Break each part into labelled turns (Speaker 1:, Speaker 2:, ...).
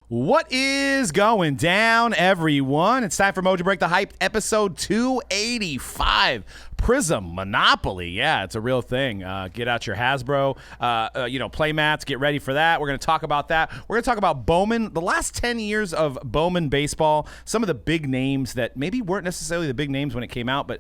Speaker 1: What is going down, everyone? It's time for Mojobreak the Hype, episode 285. Prizm Monopoly. Yeah, it's a real thing. Get out your Hasbro, play mats. Get ready for that. We're going to talk about that. We're going to talk about Bowman, the last 10 years of Bowman baseball, some of the big names that maybe weren't necessarily the big names when it came out, but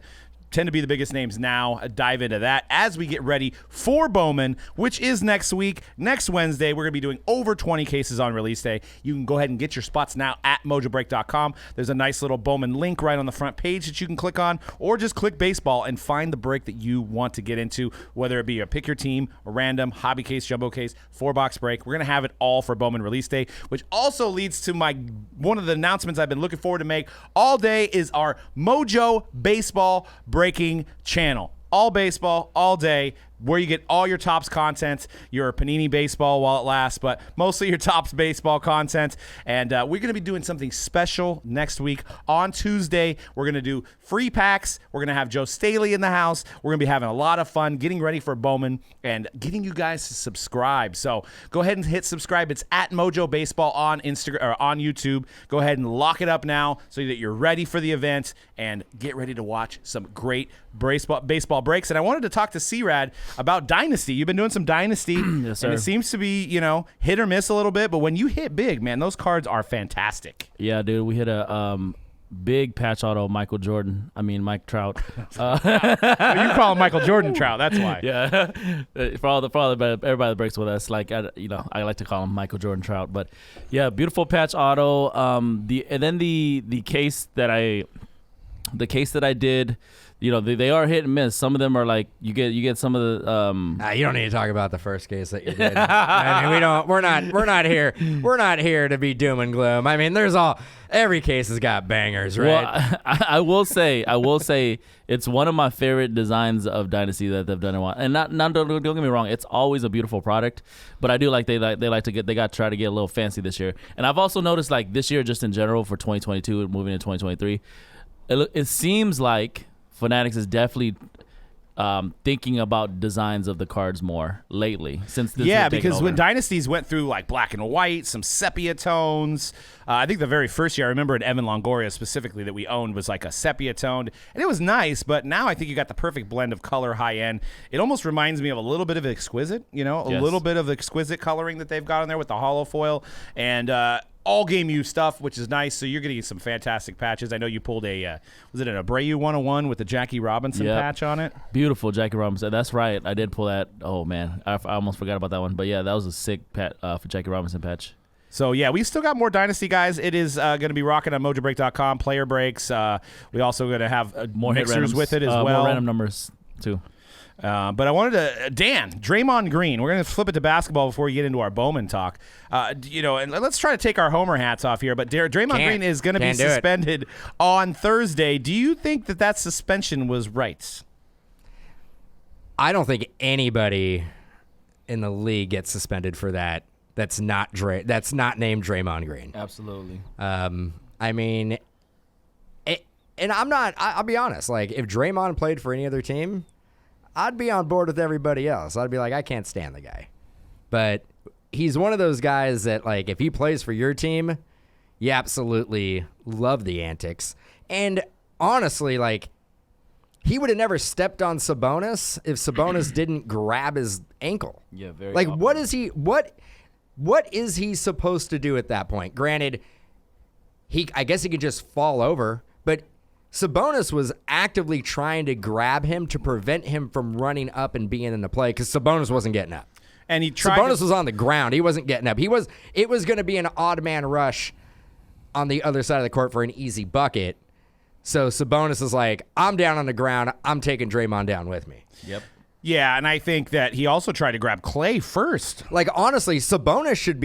Speaker 1: tend to be the biggest names now. Dive into that as we get ready for Bowman, which is next week. Next Wednesday, we're going to be doing over 20 cases on release day. You can go ahead and get your spots now at mojobreak.com. There's a nice little Bowman link right on the front page that you can click on, or just click baseball and find the break that you want to get into, whether it be a pick your team, a random, hobby case, jumbo case, 4-box break. We're going to have it all for Bowman release day, which also leads to one of the announcements I've been looking forward to make all day is our Mojo Baseball Breaking channel. All baseball, all day, where you get all your Topps content, your Panini baseball while it lasts, but mostly your Topps baseball content. And we're going to be doing something special next week on Tuesday. We're going to do free packs. We're going to have Joe Staley in the house. We're going to be having a lot of fun getting ready for Bowman and getting you guys to subscribe. So go ahead and hit subscribe. It's at Mojo Baseball on Instagram or on YouTube. Go ahead and lock it up now so that you're ready for the event and get ready to watch some great baseball breaks. And I wanted to talk to C-Rad about Dynasty. You've been doing some Dynasty,
Speaker 2: yes, sir.
Speaker 1: And it seems to be, hit or miss a little bit, but when you hit big, man, those cards are fantastic.
Speaker 2: Yeah, dude, we hit a big patch auto Mike Trout.
Speaker 1: You call him Michael Jordan Trout, that's why.
Speaker 2: Yeah, everybody that breaks with us, I like to call him Michael Jordan Trout. But yeah, beautiful patch auto. The case that I did. They are hit and miss. Some of them are like you get some of the.
Speaker 3: You don't need to talk about the first case that you did. I mean, we're not here to be doom and gloom. I mean, every case has got bangers, right?
Speaker 2: Well, I will say it's one of my favorite designs of Dynasty that they've done in a while. And don't get me wrong, it's always a beautiful product, but I do like they got to try to get a little fancy this year. And I've also noticed this year, just in general for 2022 and moving into 2023, it seems like Fanatics is definitely thinking about designs of the cards more lately since this.
Speaker 1: Yeah, because when Dynasties went through black and white, some sepia tones. I think the very first year I remember in Evan Longoria specifically that we owned was a sepia toned, and it was nice. But now I think you got the perfect blend of color, high end. It almost reminds me of a little bit of Exquisite, little bit of Exquisite coloring that they've got in there with the hollow foil and. All game use stuff, which is nice. So you're going to get some fantastic patches. I know you pulled was it an Abreu 101 with the Jackie Robinson patch on it?
Speaker 2: Beautiful Jackie Robinson. That's right. I did pull that. Oh man, I almost forgot about that one. But yeah, that was a sick for Jackie Robinson patch.
Speaker 1: So, yeah, we still got more Dynasty, guys. It is going to be rocking on Mojobreak.com, player breaks. We also going to have more mixers with it as well.
Speaker 2: More random numbers, too.
Speaker 1: But I wanted to, Dan, Draymond Green. We're going to flip it to basketball before we get into our Bowman talk. And let's try to take our homer hats off here. But Draymond Green is going to be suspended on Thursday. Do you think that suspension was right?
Speaker 3: I don't think anybody in the league gets suspended for that. That's not named Draymond Green.
Speaker 2: Absolutely.
Speaker 3: I mean, and I'll be honest. If Draymond played for any other team, I'd be on board with everybody else. I'd be like, I can't stand the guy. But he's one of those guys that, if he plays for your team, you absolutely love the antics. And honestly, he would have never stepped on Sabonis if Sabonis didn't grab his ankle.
Speaker 2: Yeah, very.
Speaker 3: What is he supposed to do at that point? Granted, I guess he could just fall over, but Sabonis was actively trying to grab him to prevent him from running up and being in the play because Sabonis wasn't getting up.
Speaker 1: And Sabonis
Speaker 3: was on the ground. He wasn't getting up. It was going to be an odd man rush on the other side of the court for an easy bucket. So Sabonis is like, I'm down on the ground. I'm taking Draymond down with me.
Speaker 2: Yep.
Speaker 1: Yeah, and I think that he also tried to grab Clay first.
Speaker 3: Honestly, Sabonis should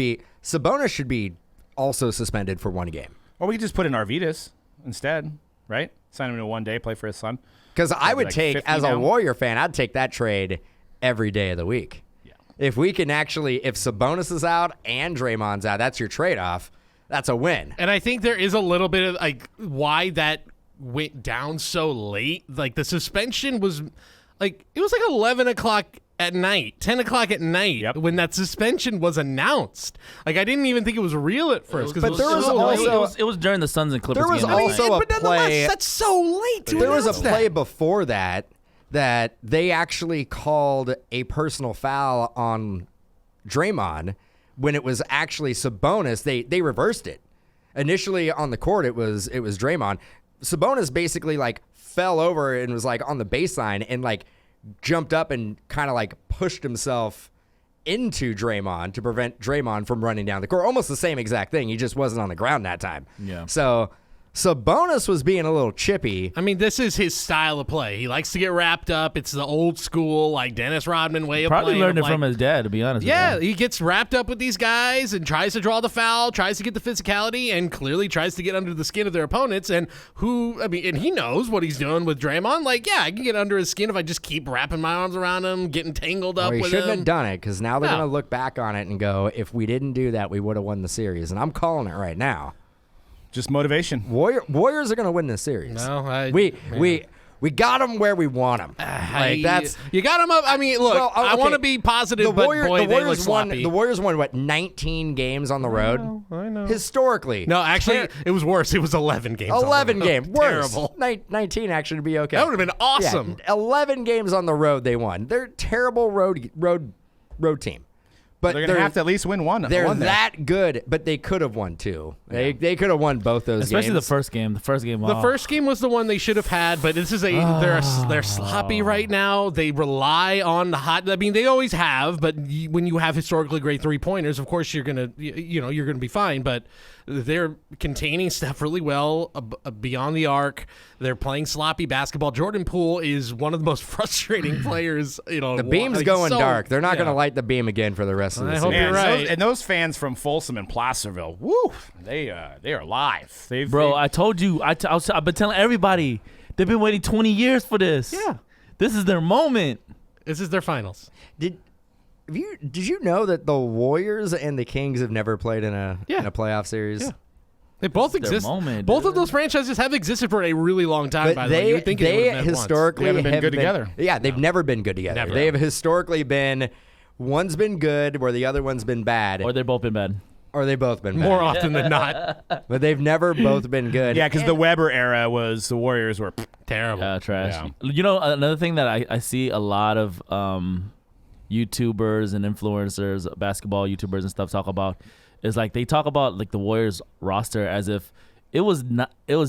Speaker 3: be also suspended for one game.
Speaker 1: Or we could just put in Arvidas instead. Right? Sign him to 1 day, play for his son.
Speaker 3: Because I would take, as a Warrior fan, I'd take that trade every day of the week. Yeah. If Sabonis is out and Draymond's out, that's your trade-off. That's a win.
Speaker 4: And I think there is a little bit of why that went down so late. The suspension was it was 11 o'clock at night, 10 o'clock at night, when that suspension was announced. Like, I didn't even think it was real at first.
Speaker 3: But there was also
Speaker 2: it was during the Suns and Clippers
Speaker 3: there was
Speaker 2: game.
Speaker 3: also a
Speaker 4: but nonetheless,
Speaker 3: play.
Speaker 4: that's so late to
Speaker 3: There was a
Speaker 4: announce
Speaker 3: play
Speaker 4: that.
Speaker 3: before that they actually called a personal foul on Draymond when it was actually Sabonis. They reversed it. Initially on the court, it was Draymond. Sabonis basically like fell over and was like on the baseline and like jumped up and kind of like pushed himself into Draymond to prevent Draymond from running down the court. Almost the same exact thing. He just wasn't on the ground that time.
Speaker 2: Yeah.
Speaker 3: So Sabonis was being a little chippy.
Speaker 4: I mean, this is his style of play. He likes to get wrapped up. It's the old school, like Dennis Rodman way of
Speaker 2: Probably
Speaker 4: playing.
Speaker 2: learned it
Speaker 4: like,
Speaker 2: from his dad, to be honest.
Speaker 4: Yeah,
Speaker 2: with you.
Speaker 4: he gets wrapped up with these guys and tries to draw the foul, tries to get the physicality, and clearly tries to get under the skin of their opponents. And and he knows what he's doing with Draymond. Like, yeah, I can get under his skin if I just keep wrapping my arms around him, getting tangled up
Speaker 3: Well, he
Speaker 4: with
Speaker 3: shouldn't
Speaker 4: him.
Speaker 3: have done it because now they're
Speaker 4: No.
Speaker 3: going to look back on it and go, if we didn't do that, we would have won the series. And I'm calling it right now.
Speaker 1: Just motivation.
Speaker 3: Warriors are going to win this series.
Speaker 4: No,
Speaker 3: we got them where we want them.
Speaker 4: You got him up. I mean, look,
Speaker 3: Well,
Speaker 4: I
Speaker 3: okay.
Speaker 4: want to be positive, but boy,
Speaker 3: the
Speaker 4: they look
Speaker 3: Warriors won.
Speaker 4: sloppy.
Speaker 3: The Warriors won what 19 games on the road.
Speaker 4: I know.
Speaker 3: Historically,
Speaker 4: No, actually, it was worse. It was 11 games. on the
Speaker 3: 11
Speaker 4: road.
Speaker 3: games. Worse.
Speaker 4: Terrible.
Speaker 3: 19 actually to be okay.
Speaker 4: That would have been awesome.
Speaker 3: Yeah, 11 games on the road they won. They're a terrible road team. But
Speaker 1: They're going to have to at least win one.
Speaker 3: They're
Speaker 1: one there.
Speaker 3: that good, but they could have won two. They could have won both those
Speaker 2: Especially
Speaker 3: games.
Speaker 2: the first game. The first game.
Speaker 4: The first game was the one they should have had, but this is they're sloppy right now. They rely on the hot. I mean, they always have, but when you have historically great 3-pointers, of course you're gonna you're gonna be fine. But they're containing Steph really well beyond the arc. They're playing sloppy basketball. Jordan Poole is one of the most frustrating players.
Speaker 3: The beam's going dark. They're not going to light the beam again for the rest of the
Speaker 4: I
Speaker 3: season.
Speaker 4: hope you're right.
Speaker 1: And those fans from Folsom and Placerville, woo, they are live.
Speaker 2: Bro, I told you. I've been telling everybody. They've been waiting 20 years for this.
Speaker 4: Yeah.
Speaker 2: This is their moment.
Speaker 4: This is their finals.
Speaker 3: Did you know that the Warriors and the Kings have never played in a playoff series?
Speaker 4: Yeah. They both
Speaker 2: their
Speaker 4: exist.
Speaker 2: moment,
Speaker 4: Both
Speaker 2: dude.
Speaker 4: of those franchises have existed for a really long time.
Speaker 3: But
Speaker 4: by the way, you would think
Speaker 3: they
Speaker 4: it would have
Speaker 3: historically
Speaker 1: They haven't been
Speaker 3: have
Speaker 1: good together.
Speaker 3: Yeah, they've never been good together.
Speaker 4: Never.
Speaker 3: They have historically been one's been good where the other one's been bad,
Speaker 2: Or they've both been bad.
Speaker 3: or they both been
Speaker 4: more
Speaker 3: bad.
Speaker 4: often than not.
Speaker 3: But they've never both been good.
Speaker 1: Yeah, because the Weber era was the Warriors were
Speaker 4: Terrible.
Speaker 2: Trash.
Speaker 1: Yeah.
Speaker 2: You know, another thing that I see a lot of YouTubers and influencers, basketball YouTubers and stuff talk about is like they talk about like the Warriors roster as if it was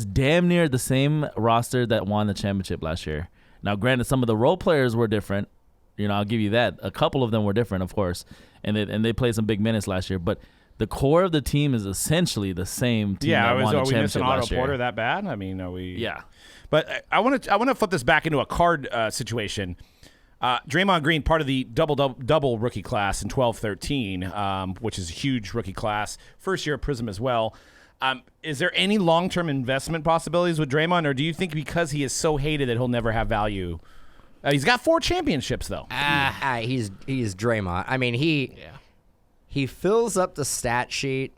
Speaker 2: damn near the same roster that won the championship last year. Now, granted, some of the role players were different. You know, I'll give you that. A couple of them were different, of course, and they played some big minutes last year. But the core of the team is essentially the same team that won the
Speaker 1: are we
Speaker 2: championship
Speaker 1: missing Otto
Speaker 2: last year.
Speaker 1: Porter that bad? I mean, are we?
Speaker 2: Yeah.
Speaker 1: But I want to flip this back into a card situation. Draymond Green, part of the double rookie class in 12-13, which is a huge rookie class. First year at Prizm as well. Is there any long-term investment possibilities with Draymond, or do you think because he is so hated that he'll never have value? He's got 4 championships, though.
Speaker 3: He's Draymond. I mean, he fills up the stat sheet,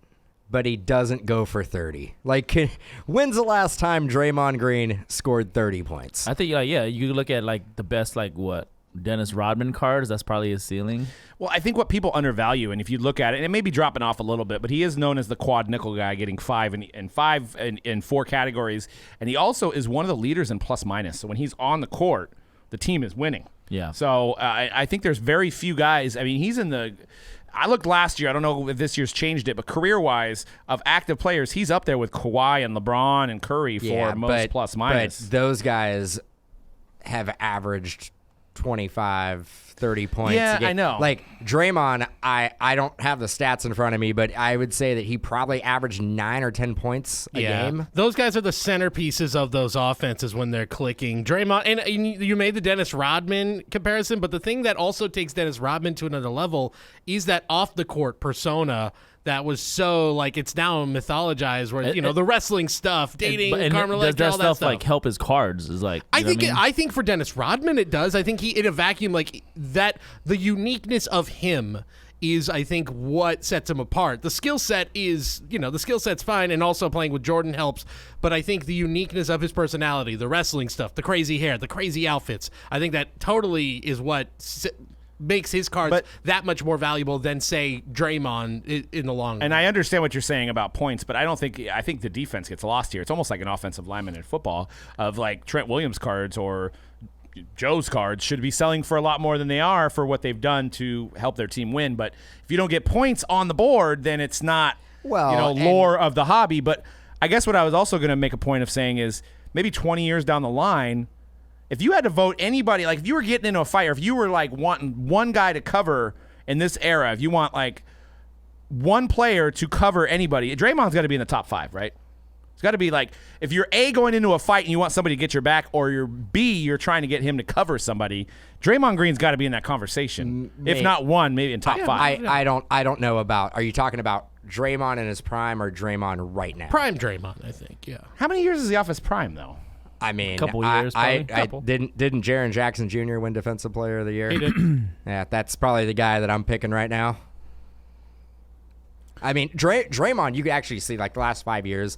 Speaker 3: but he doesn't go for 30. Like, when's the last time Draymond Green scored 30 points?
Speaker 2: I think, you look at like the best, like what, Dennis Rodman cards. That's probably his ceiling.
Speaker 1: Well, I think what people undervalue, and if you look at it, and it may be dropping off a little bit, but he is known as the quad nickel guy, getting 5 in 4 categories, and he also is one of the leaders in plus minus. So when he's on the court, the team is winning.
Speaker 2: Yeah.
Speaker 1: So I think there's very few guys. I mean, he's in the. I looked last year. I don't know if this year's changed it, but career-wise, of active players, he's up there with Kawhi and LeBron and Curry for most plus minus.
Speaker 3: But those guys have averaged 25, 30 points.
Speaker 1: Yeah,
Speaker 3: a game.
Speaker 1: I know.
Speaker 3: Like Draymond, I don't have the stats in front of me, but I would say that he probably averaged 9 or 10 points a game.
Speaker 4: Those guys are the centerpieces of those offenses when they're clicking. Draymond, and you made the Dennis Rodman comparison, but the thing that also takes Dennis Rodman to another level is that off-the-court persona that was so, like, it's now mythologized where, the wrestling stuff, dating, Carmelo,
Speaker 2: does that
Speaker 4: all
Speaker 2: stuff like help his cards? Is like,
Speaker 4: I think for Dennis Rodman it does. I think he in a vacuum, like that, the uniqueness of him is, I think, what sets him apart. The skill set is, the skill set's fine, and also playing with Jordan helps. But I think the uniqueness of his personality, the wrestling stuff, the crazy hair, the crazy outfits, I think that totally is what makes his cards that much more valuable than, say, Draymond in the long run.
Speaker 1: And I understand what you're saying about points, but I think the defense gets lost here. It's almost like an offensive lineman in football of like Trent Williams cards or Joe's cards should be selling for a lot more than they are for what they've done to help their team win. But if you don't get points on the board, then it's not lore of the hobby. But I guess what I was also going to make a point of saying is maybe 20 years down the line, if you had to vote anybody, like if you were getting into a fight, or if you were like wanting one guy to cover in this era, if you want like one player to cover anybody, Draymond's got to be in the top 5, right? It's got to be like, if you're A, going into a fight and you want somebody to get your back, or you're B, you're trying to get him to cover somebody, Draymond Green's got to be in that conversation. If not one, maybe in top 5.
Speaker 3: I don't know about, are you talking about Draymond in his prime or Draymond right now?
Speaker 4: Prime Draymond, I think, yeah.
Speaker 1: How many years is he off his prime, though?
Speaker 3: I mean,
Speaker 2: couple years, probably.
Speaker 3: Didn't Jaren Jackson Jr. win Defensive Player of the Year?
Speaker 4: He did.
Speaker 3: Yeah, that's probably the guy that I'm picking right now. I mean, Draymond, you can actually see like the last 5 years,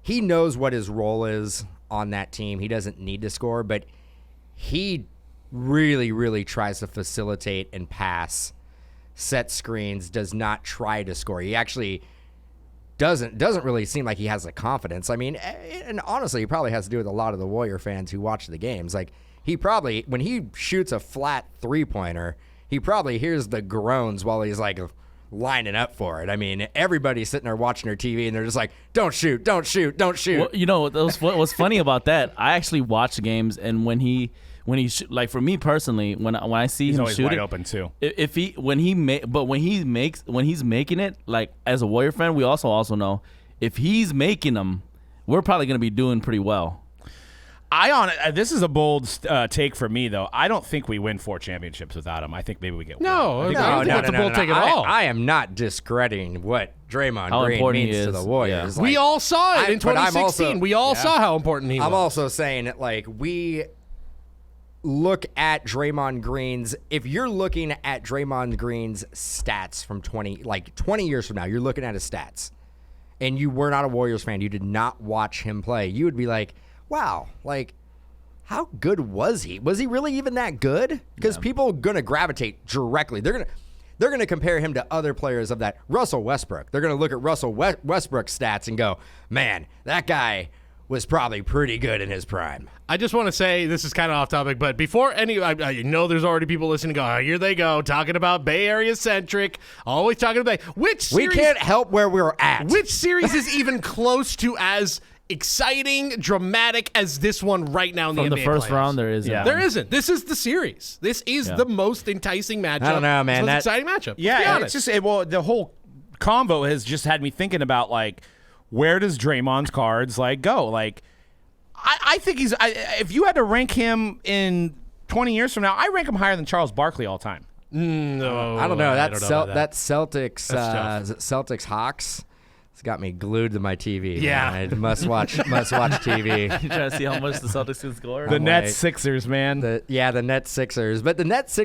Speaker 3: he knows what his role is on that team. He doesn't need to score, but he really, really tries to facilitate and pass, set screens, does not try to score. He actually doesn't really seem like he has the confidence. I mean, and honestly, it probably has to do with a lot of the Warrior fans who watch the games. Like, he probably, when he shoots a flat three-pointer, he probably hears the groans while he's like lining up for it. I mean, everybody's sitting there watching their TV, and they're just like, don't shoot, don't shoot, don't shoot.
Speaker 2: Well, you know, what's funny about that, I actually watch games, and when he like, for me personally, when I see him shoot
Speaker 1: wide
Speaker 2: it,
Speaker 1: open too.
Speaker 2: When he's making it, like, as a Warrior fan, we also know if he's making them, we're probably going to be doing pretty well.
Speaker 1: This is a bold take for me, though. I don't think we win 4 championships without him. I think maybe we get one.
Speaker 4: No, that's a bold take at all.
Speaker 3: I am not discrediting what Draymond Green means to the Warriors.
Speaker 4: Yeah. We all saw it in 2016. We all saw how important he was.
Speaker 3: I'm also saying that, like, we look at Draymond Green's, if you're looking at Draymond Green's stats from 20 years from now, you're looking at his stats, and you were not a Warriors fan, you did not watch him play, you would be like, wow, like, how good was he? Was he really even that good? Because people are going to gravitate directly. They're going to compare him to other players of that. Russell Westbrook. They're going to look at Russell Westbrook's stats and go, man, that guy was probably pretty good in his prime.
Speaker 4: I just want to say, this is kind of off topic, but before I know there's already people listening go, oh, here they go, talking about Bay Area centric, always talking about which series,
Speaker 3: we can't help where we're at.
Speaker 4: Which series is even close to as exciting, dramatic as this one right now in the NBA
Speaker 2: From the first
Speaker 4: playoffs?
Speaker 2: round, there isn't.
Speaker 1: Yeah.
Speaker 4: There isn't. This is the series. This is the most enticing matchup.
Speaker 3: I don't know, man.
Speaker 4: Most exciting matchup.
Speaker 1: Yeah, it's just the whole combo has just had me thinking about, like, where does Draymond's cards like go? Like, I think if you had to rank him in 20 years from now, I rank him higher than Charles Barkley all time.
Speaker 4: No,
Speaker 3: I don't know. That
Speaker 4: That's
Speaker 3: Celtics,
Speaker 4: tough.
Speaker 3: is it Celtics Hawks? It's got me glued to my TV.
Speaker 4: Yeah.
Speaker 3: Man. I must watch TV.
Speaker 2: You trying to see how much the Celtics can score?
Speaker 1: The Nets Sixers, man.
Speaker 3: The Nets Sixers, but the Nets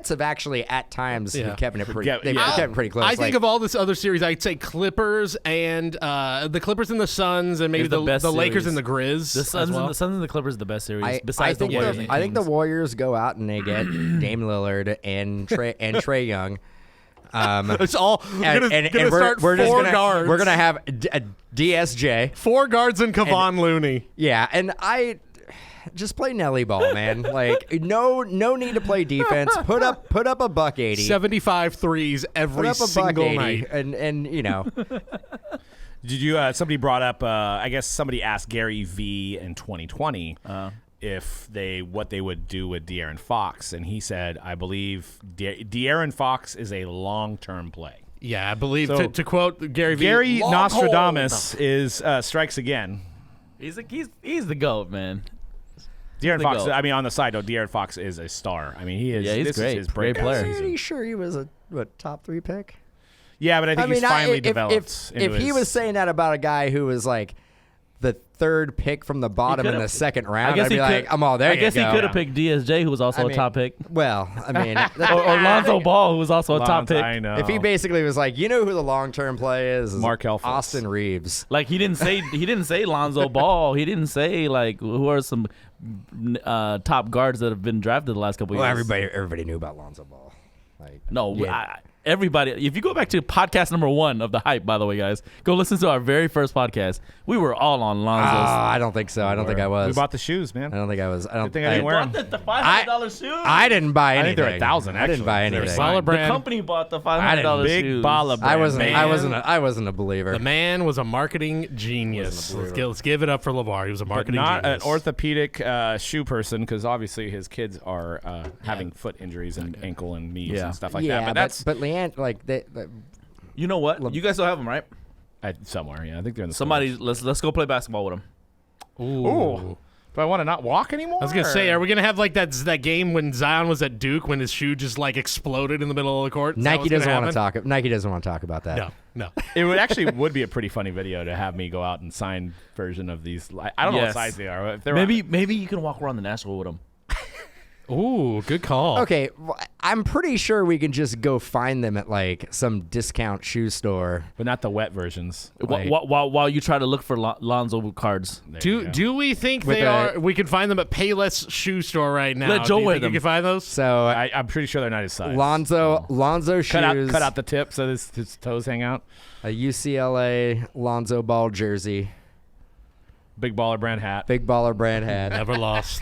Speaker 3: have actually at times been kept it pretty. They've kept it pretty close.
Speaker 4: I think of all this other series, I'd say Clippers and the Clippers and the Suns, and maybe the Lakers and the Grizz.
Speaker 2: The Suns and the Clippers are the best series. Besides
Speaker 3: the
Speaker 2: Warriors,
Speaker 3: I think the Warriors go out and they get Dame Lillard and Trae Young.
Speaker 4: It's all gonna start
Speaker 3: we're
Speaker 4: four
Speaker 3: gonna,
Speaker 4: guards.
Speaker 3: We're gonna have a DSJ,
Speaker 4: 4 guards and Kevon Looney.
Speaker 3: Yeah, and I just play Nelly ball, man. Like no need to play defense. Put up a buck 80,
Speaker 4: 75 threes every single night,
Speaker 3: and you know.
Speaker 1: Did you? Somebody brought up. I guess somebody asked Gary V in 2020. If what they would do with De'Aaron Fox, and he said, I believe De'Aaron Fox is a long-term play.
Speaker 4: Yeah, I believe, so, to quote Gary V.
Speaker 1: Gary Nostradamus is strikes again.
Speaker 2: He's the GOAT, man.
Speaker 1: De'Aaron Fox, GOAT. I mean, on the side, though, De'Aaron Fox is a star. I mean, he is.
Speaker 2: Yeah, he's
Speaker 1: this
Speaker 2: great.
Speaker 1: Is his
Speaker 2: great player.
Speaker 3: I'm pretty sure he was a top 3 pick.
Speaker 1: Yeah, but I think he's finally developed.
Speaker 3: If he was saying that about a guy who was like the third pick from the bottom in the second round,
Speaker 2: guess
Speaker 3: I'd be
Speaker 2: he
Speaker 3: like,
Speaker 2: could-
Speaker 3: I'm all there.
Speaker 2: I guess
Speaker 3: you
Speaker 2: he
Speaker 3: go.
Speaker 2: could have picked DSJ, who was also
Speaker 3: I
Speaker 2: a
Speaker 3: mean,
Speaker 2: top pick,
Speaker 3: Well, I mean,
Speaker 2: or Lonzo Ball, who was also a top pick.
Speaker 1: I know.
Speaker 3: if he basically was like, you know who the long-term play is
Speaker 1: Markelle Fultz.
Speaker 3: Austin Reeves.
Speaker 2: Like he didn't say Lonzo Ball. He didn't say like who are some top guards that have been drafted the last couple
Speaker 3: Well,
Speaker 2: years.
Speaker 3: everybody knew about Lonzo Ball. Like,
Speaker 2: No,
Speaker 3: yeah.
Speaker 2: everybody. If you go back to podcast number 1 of the hype, by the way, guys, go listen to our very first podcast. We were all on Lonzo's.
Speaker 3: I don't think so. I don't think I was.
Speaker 1: We bought the shoes, man.
Speaker 3: I don't think I was. I don't
Speaker 1: think I didn't wear 'em.
Speaker 2: the $500 shoes.
Speaker 3: I didn't buy
Speaker 1: I
Speaker 3: anything.
Speaker 1: think they're 1,000.
Speaker 3: I didn't buy
Speaker 1: actually. They're
Speaker 3: anything.
Speaker 1: solid
Speaker 2: The
Speaker 1: brand.
Speaker 2: company bought the $500
Speaker 1: Big
Speaker 2: shoes.
Speaker 1: baller brand.
Speaker 3: I wasn't a believer.
Speaker 4: The man was a marketing genius. Let's give it up for LeVar. He was a
Speaker 1: But
Speaker 4: marketing
Speaker 1: not
Speaker 4: genius.
Speaker 1: an orthopedic shoe person, because obviously his kids are having foot injuries and ankle and knees and stuff like that. But that's
Speaker 3: but Leanne, like
Speaker 2: You know what? You guys still have them, right?
Speaker 1: somewhere. Yeah, I think they're in the
Speaker 2: Somebody,
Speaker 1: stores.
Speaker 2: let's go play basketball with them.
Speaker 1: Ooh. Do I want to not walk anymore?
Speaker 4: I was gonna say, are we gonna have like that game when Zion was at Duke when his shoe just like exploded in the middle of the court? Is that
Speaker 3: Nike
Speaker 4: what's
Speaker 3: doesn't
Speaker 4: gonna
Speaker 3: want to
Speaker 4: happen?
Speaker 3: talk. Nike doesn't want to talk about that.
Speaker 4: No.
Speaker 1: It would be a pretty funny video to have me go out and sign version of these. I don't know what
Speaker 2: Yes.
Speaker 1: size they are. If they're
Speaker 2: Maybe you can walk around the Nashville with them.
Speaker 4: Ooh, good call.
Speaker 3: Okay, I'm pretty sure we can just go find them at like some discount shoe store.
Speaker 1: but not the wet versions. Like,
Speaker 2: While you try to look for Lonzo cards.
Speaker 1: there you go.
Speaker 4: Do we think
Speaker 3: With
Speaker 4: they
Speaker 3: the-
Speaker 4: are? We can find them at Payless Shoe Store right now.
Speaker 2: Let Joe
Speaker 4: Do you
Speaker 2: wear
Speaker 4: think
Speaker 2: them.
Speaker 4: You can find those.
Speaker 3: So
Speaker 1: I'm pretty sure they're not his size.
Speaker 3: Lonzo shoes.
Speaker 1: Cut out the tip so his toes hang out.
Speaker 3: A UCLA Lonzo Ball jersey,
Speaker 1: Big baller brand hat.
Speaker 3: big baller brand hat.
Speaker 4: Never lost.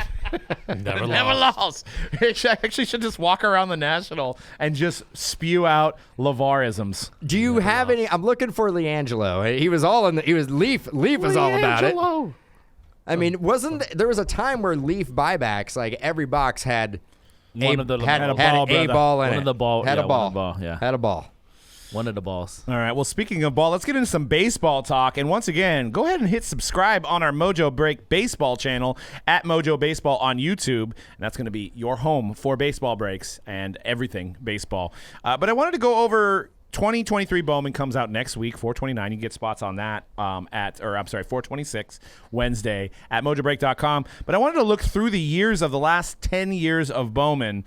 Speaker 4: Never
Speaker 1: Never
Speaker 4: lost.
Speaker 1: lost. I actually should just walk around the National and just spew out LeVar-isms.
Speaker 3: Do you have any? I'm looking for LiAngelo. He was all in. He was Leaf. Leaf was all about it.
Speaker 1: LiAngelo.
Speaker 3: I mean, there was a time where Leaf buybacks, like every box had
Speaker 2: One of the
Speaker 3: had
Speaker 1: a
Speaker 3: a
Speaker 1: ball, brother.
Speaker 3: ball in
Speaker 2: One
Speaker 3: it.
Speaker 2: of the ball-
Speaker 3: Had
Speaker 2: yeah,
Speaker 3: a
Speaker 2: one
Speaker 3: ball.
Speaker 2: of the ball, yeah.
Speaker 3: Had a ball.
Speaker 2: One of the balls.
Speaker 1: All right. Well, speaking of ball, let's get into some baseball talk. And once again, go ahead and hit subscribe on our Mojobreak baseball channel at Mojo Baseball on YouTube. And that's going to be your home for baseball breaks and everything baseball. But I wanted to go over 2023 Bowman comes out next week, 4/29. You can get spots on that 4/26 Wednesday at Mojobreak.com. But I wanted to look through the years of the last 10 years of Bowman.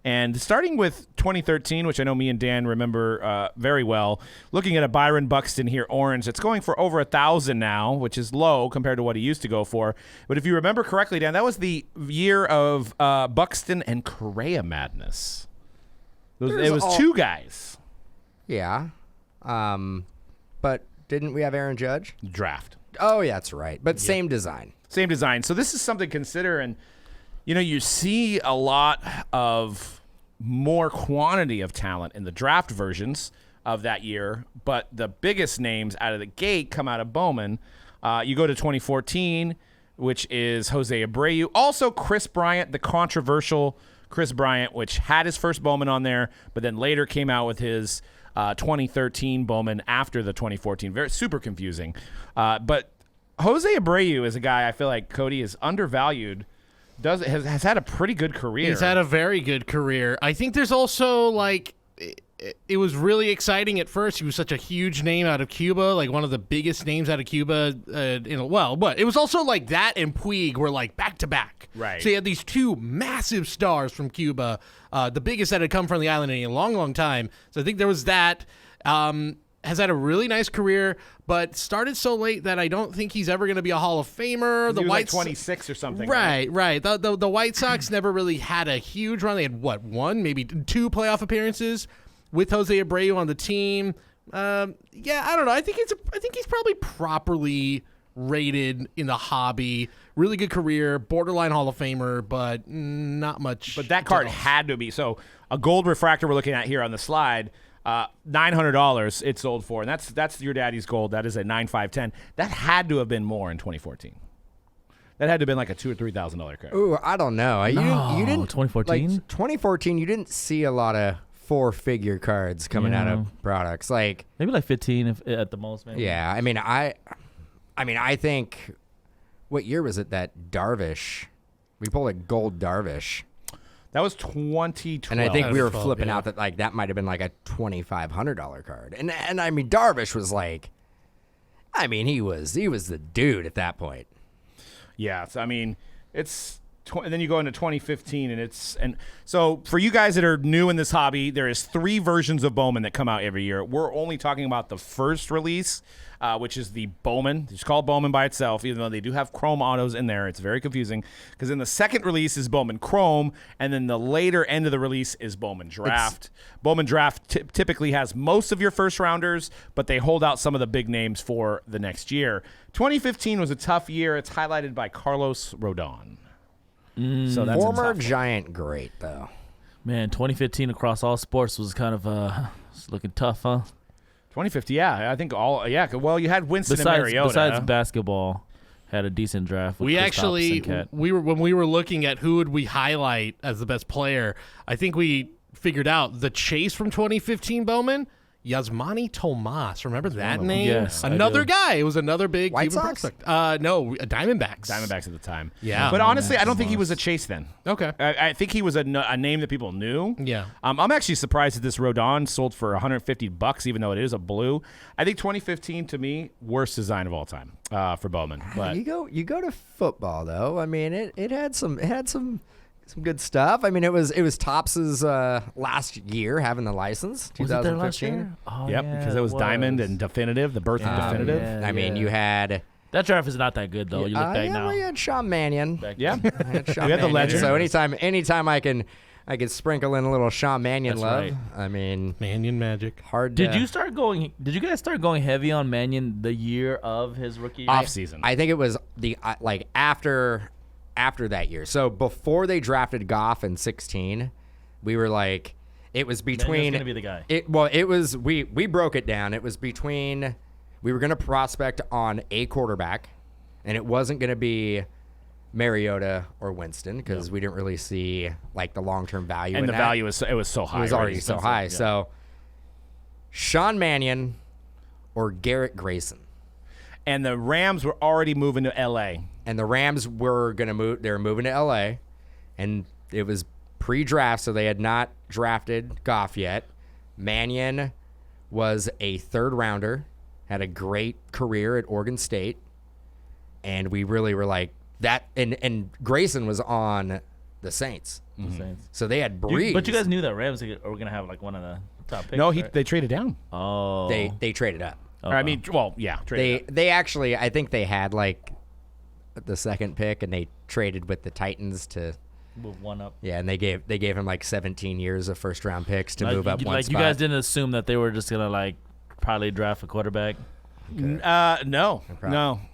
Speaker 1: And starting with 2013, which I know me and Dan remember very well, looking at a Byron Buxton here, orange, it's going for over 1,000 now, which is low compared to what he used to go for. But if you remember correctly, Dan, that was the year of Buxton and Correa madness. It was two guys.
Speaker 3: Yeah. But didn't we have Aaron Judge?
Speaker 1: Draft.
Speaker 3: Oh, yeah, that's right. But same design.
Speaker 1: Same design. So this is something to consider. And, you see a lot of more quantity of talent in the draft versions of that year, but the biggest names out of the gate come out of Bowman. You go to 2014, which is Jose Abreu. Also Chris Bryant, the controversial Chris Bryant, which had his first Bowman on there, but then later came out with his 2013 Bowman after the 2014. Very super confusing. But Jose Abreu is a guy I feel like Cody is undervalued. Has had a pretty good career.
Speaker 4: He's had a very good career. I think there's also like it was really exciting at first. He was such a huge name out of Cuba, like one of the biggest names out of Cuba. But it was also like that and Puig were like back to back.
Speaker 1: Right.
Speaker 4: So you had these two massive stars from Cuba, the biggest that had come from the island in a long, long time. So I think there was that. Has had a really nice career, but started so late that I don't think he's ever going to be a Hall of Famer.
Speaker 1: He was like 26 or something.
Speaker 4: Right. The White Sox never really had a huge run. They had maybe two playoff appearances with Jose Abreu on the team. I don't know. I think he's probably properly rated in the hobby. Really good career, borderline Hall of Famer, but not much.
Speaker 1: But that card had to be. So a gold refractor we're looking at here on the slide, $900 it sold for, and that's your daddy's gold. That is a 9.510. That had to have been more in 2014. That had to have been like a $2,000 or $3,000 card.
Speaker 3: Ooh, I don't know. You didn't
Speaker 2: 2014?
Speaker 3: Like 2014, you didn't see a lot of four-figure cards coming out of products. Like
Speaker 2: Maybe like 15 if, at the most. Maybe.
Speaker 3: yeah, I think what year was it that Darvish? We pulled a gold Darvish.
Speaker 1: That was 2012.
Speaker 3: And I think we were
Speaker 4: 12,
Speaker 3: flipping
Speaker 4: yeah.
Speaker 3: out that like that might have been like a $2,500 card. And I mean Darvish was like, I mean, he was the dude at that point.
Speaker 1: Yeah, so, I mean, it's and then you go into 2015, and so for you guys that are new in this hobby, there is 3 versions of Bowman that come out every year. We're only talking about the first release, which is the Bowman. It's called Bowman by itself, even though they do have Chrome autos in there. It's very confusing because then the second release is Bowman Chrome, and then the later end of the release is Bowman Draft. Bowman Draft typically has most of your first rounders, but they hold out some of the big names for the next year. 2015 was a tough year. It's highlighted by Carlos Rodon. So that's
Speaker 3: Former Giant great, though.
Speaker 2: Man, 2015 across all sports was kind of it's looking tough, huh?
Speaker 1: 2015, yeah. I think well, you had Winston and Mariota.
Speaker 2: Besides basketball, had a decent draft. With
Speaker 4: We
Speaker 2: Kristaps
Speaker 4: actually,
Speaker 2: and Cat.
Speaker 4: when we were looking at who would we highlight as the best player, I think we figured out the chase from 2015 Bowman, Yasmani Tomas. Remember that name?
Speaker 2: Yes, I
Speaker 4: another
Speaker 2: do.
Speaker 4: guy. It was another big
Speaker 3: White
Speaker 4: Cuban
Speaker 3: Sox?
Speaker 4: prospect. No, Diamondbacks.
Speaker 1: Diamondbacks at the time.
Speaker 4: Yeah.
Speaker 1: But honestly, I don't think he was a chase then.
Speaker 4: Okay.
Speaker 1: I think he was a name that people knew.
Speaker 4: Yeah.
Speaker 1: I'm actually surprised that this Rodon sold for $150, even though it is a blue. I think 2015, to me, worst design of all time for Bowman. But
Speaker 3: You go to football though. I mean, it had some good stuff. I mean, it was Tops's last year having the license.
Speaker 2: Was
Speaker 3: 2015.
Speaker 2: it their last year? Oh,
Speaker 1: yep,
Speaker 2: yeah,
Speaker 1: because it was Diamond and Definitive, the birth of Definitive.
Speaker 2: yeah.
Speaker 3: I mean, you had
Speaker 2: That draft is not that good though. You look back now.
Speaker 3: well, you had Sean Mannion.
Speaker 1: Yeah.
Speaker 3: I had Sean
Speaker 1: We had the
Speaker 3: Mannion.
Speaker 1: legend.
Speaker 3: So anytime I can sprinkle in a little Sean Mannion
Speaker 2: That's
Speaker 3: love.
Speaker 2: right.
Speaker 3: I mean,
Speaker 4: Mannion Magic.
Speaker 3: hard.
Speaker 2: Did
Speaker 3: to,
Speaker 2: you guys start going heavy on Mannion the year of his rookie year?
Speaker 1: Off season.
Speaker 3: I think it was after that year. So before they drafted Goff in 16, we were like, it was between.
Speaker 2: gonna be the guy.
Speaker 3: It was we broke it down. It was between we were going to prospect on a quarterback, and it wasn't going to be Mariota or Winston because we didn't really see like the long term value.
Speaker 1: and
Speaker 3: in
Speaker 1: the
Speaker 3: that.
Speaker 1: value was so high.
Speaker 3: It was already so high.
Speaker 1: Yeah.
Speaker 3: So Sean Mannion or Garrett Grayson.
Speaker 1: And the Rams were already moving to L.A.
Speaker 3: And the Rams were going to move. They were moving to L.A. And it was pre-draft, so they had not drafted Goff yet. Mannion was a third rounder, had a great career at Oregon State, and we really were like that. And Grayson was on the Saints,
Speaker 2: Saints.
Speaker 3: so they had Breeze.
Speaker 2: But you guys knew that Rams were gonna have like one of the top picks.
Speaker 1: No,
Speaker 2: right?
Speaker 1: they traded down.
Speaker 2: Oh,
Speaker 3: they traded up.
Speaker 1: Or, I mean, well, yeah, traded up.
Speaker 3: They actually, I think they had like the second pick, and they traded with the Titans to.
Speaker 2: move one up.
Speaker 3: Yeah, and they gave him like 17 years of first round picks to
Speaker 2: Like,
Speaker 3: move up one
Speaker 2: like
Speaker 3: spot.
Speaker 2: you guys didn't assume that they were just gonna like probably draft a quarterback.
Speaker 1: No.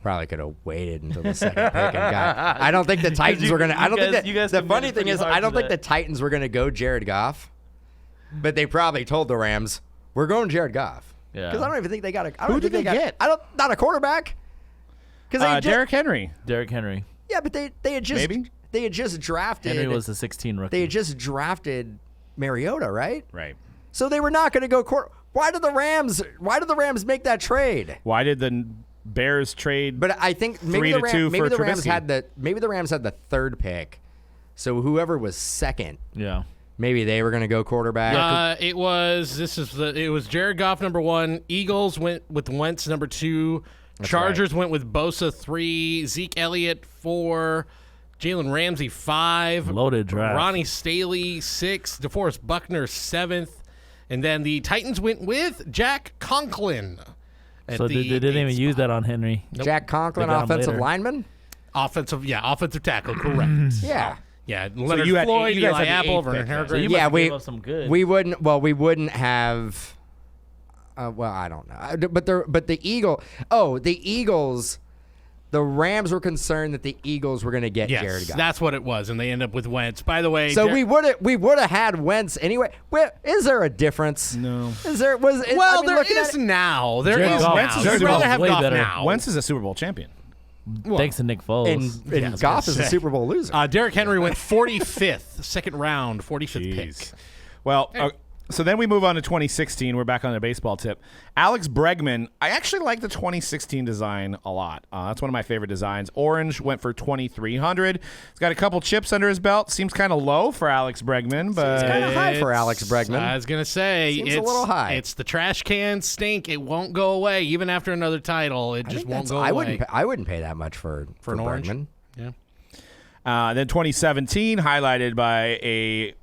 Speaker 3: Probably could have waited until the second pick and got. I don't think the Titans were gonna. I don't think
Speaker 2: you guys
Speaker 3: that. The funny
Speaker 2: committed
Speaker 3: thing
Speaker 2: pretty
Speaker 3: is,
Speaker 2: hard
Speaker 3: I don't
Speaker 2: to
Speaker 3: think the
Speaker 2: that.
Speaker 3: Titans were gonna go Jared Goff, but they probably told the Rams, "We're going Jared Goff."
Speaker 2: Yeah.
Speaker 3: Because I don't even think they got a.
Speaker 1: Who did they get?
Speaker 3: Not a quarterback. Because
Speaker 1: Derrick Henry.
Speaker 2: Derrick Henry.
Speaker 3: Yeah, but they had just
Speaker 1: Maybe?
Speaker 3: they had just drafted.
Speaker 2: Henry was the 16 rookie.
Speaker 3: They had just drafted Mariota, right?
Speaker 1: Right.
Speaker 3: So they were not going to go court. Why did the Rams make that trade?
Speaker 1: Why did the Bears trade?
Speaker 3: But I think maybe
Speaker 1: 3-2
Speaker 3: maybe
Speaker 1: for
Speaker 3: the Rams
Speaker 1: Trubisky.
Speaker 3: had the third pick. So whoever was second,
Speaker 2: yeah.
Speaker 3: maybe they were going to go quarterback.
Speaker 4: It was Jared Goff number 1. Eagles went with Wentz number 2. Chargers went with Bosa 3. Zeke Elliott 4. Jalen Ramsey 5.
Speaker 2: Loaded draft.
Speaker 4: Ronnie Staley 6. DeForest Buckner 7th. And then the Titans went with Jack Conklin.
Speaker 2: So they didn't even use that on Henry.
Speaker 3: Jack Conklin,
Speaker 2: They got him
Speaker 3: offensive
Speaker 2: later.
Speaker 3: lineman.
Speaker 4: Offensive tackle, correct.
Speaker 3: Yeah.
Speaker 4: Yeah, Leonard
Speaker 1: you had
Speaker 4: Floyd,
Speaker 1: you guys
Speaker 4: Eli
Speaker 1: had the
Speaker 4: Apple,
Speaker 1: eighth
Speaker 4: Vernon
Speaker 1: pick, though.
Speaker 4: Hargreaves.
Speaker 2: So you
Speaker 3: Yeah,
Speaker 2: must have gave up some good.
Speaker 3: We wouldn't have. Well, I don't know. But the Eagles. The Rams were concerned that the Eagles were going to get Jared
Speaker 4: Yes,
Speaker 3: Goff.
Speaker 4: that's what it was, and they end up with Wentz. By the way,
Speaker 3: So we would have had Wentz anyway. Is there a difference?
Speaker 1: No.
Speaker 3: Is there
Speaker 4: Well, there is now. There
Speaker 2: Jared
Speaker 4: is
Speaker 2: Goff.
Speaker 4: now.
Speaker 2: Jared
Speaker 4: You'd rather
Speaker 2: Goff's
Speaker 4: have
Speaker 2: way
Speaker 4: Goff
Speaker 2: better.
Speaker 4: now.
Speaker 1: Wentz is a Super Bowl champion.
Speaker 2: Thanks to Nick Foles.
Speaker 3: And Goff is a Super Bowl loser.
Speaker 4: Derrick Henry went 45th, second round, 45th pick.
Speaker 1: Jeez. Well, So then we move on to 2016. We're back on the baseball tip. Alex Bregman. I actually like the 2016 design a lot. That's one of my favorite designs. Orange went for $2,300. He's got a couple chips under his belt. Seems kind of low for Alex Bregman, but
Speaker 3: Seems kind of high for Alex Bregman.
Speaker 4: I was gonna say
Speaker 3: Seems
Speaker 4: it's
Speaker 3: a little high.
Speaker 4: It's the trash can stink. It won't go away even after another title. It just won't go away.
Speaker 3: I wouldn't pay that much for
Speaker 4: an orange.
Speaker 3: Bregman.
Speaker 4: Yeah.
Speaker 1: then 2017 highlighted by a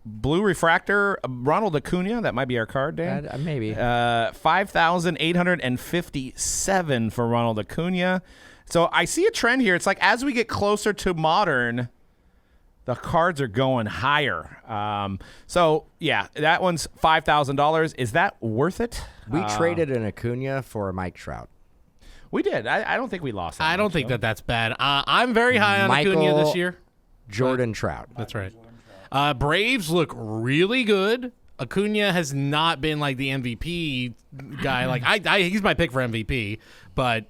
Speaker 1: blue refractor, Ronald Acuna. That might be our card, Dan.
Speaker 3: Maybe.
Speaker 1: 5,857 for Ronald Acuna. So I see a trend here. It's like as we get closer to modern, the cards are going higher. So yeah, that one's $5,000. Is that worth it?
Speaker 3: We traded an Acuna for Mike Trout.
Speaker 1: We did. I don't think we lost that
Speaker 4: I don't
Speaker 1: much,
Speaker 4: think
Speaker 1: though.
Speaker 4: that's bad. I'm very high on Acuna
Speaker 3: Michael
Speaker 4: this year.
Speaker 3: Jordan Trout.
Speaker 4: That's right. Braves look really good. Acuna has not been like the MVP guy. Like he's my pick for MVP, but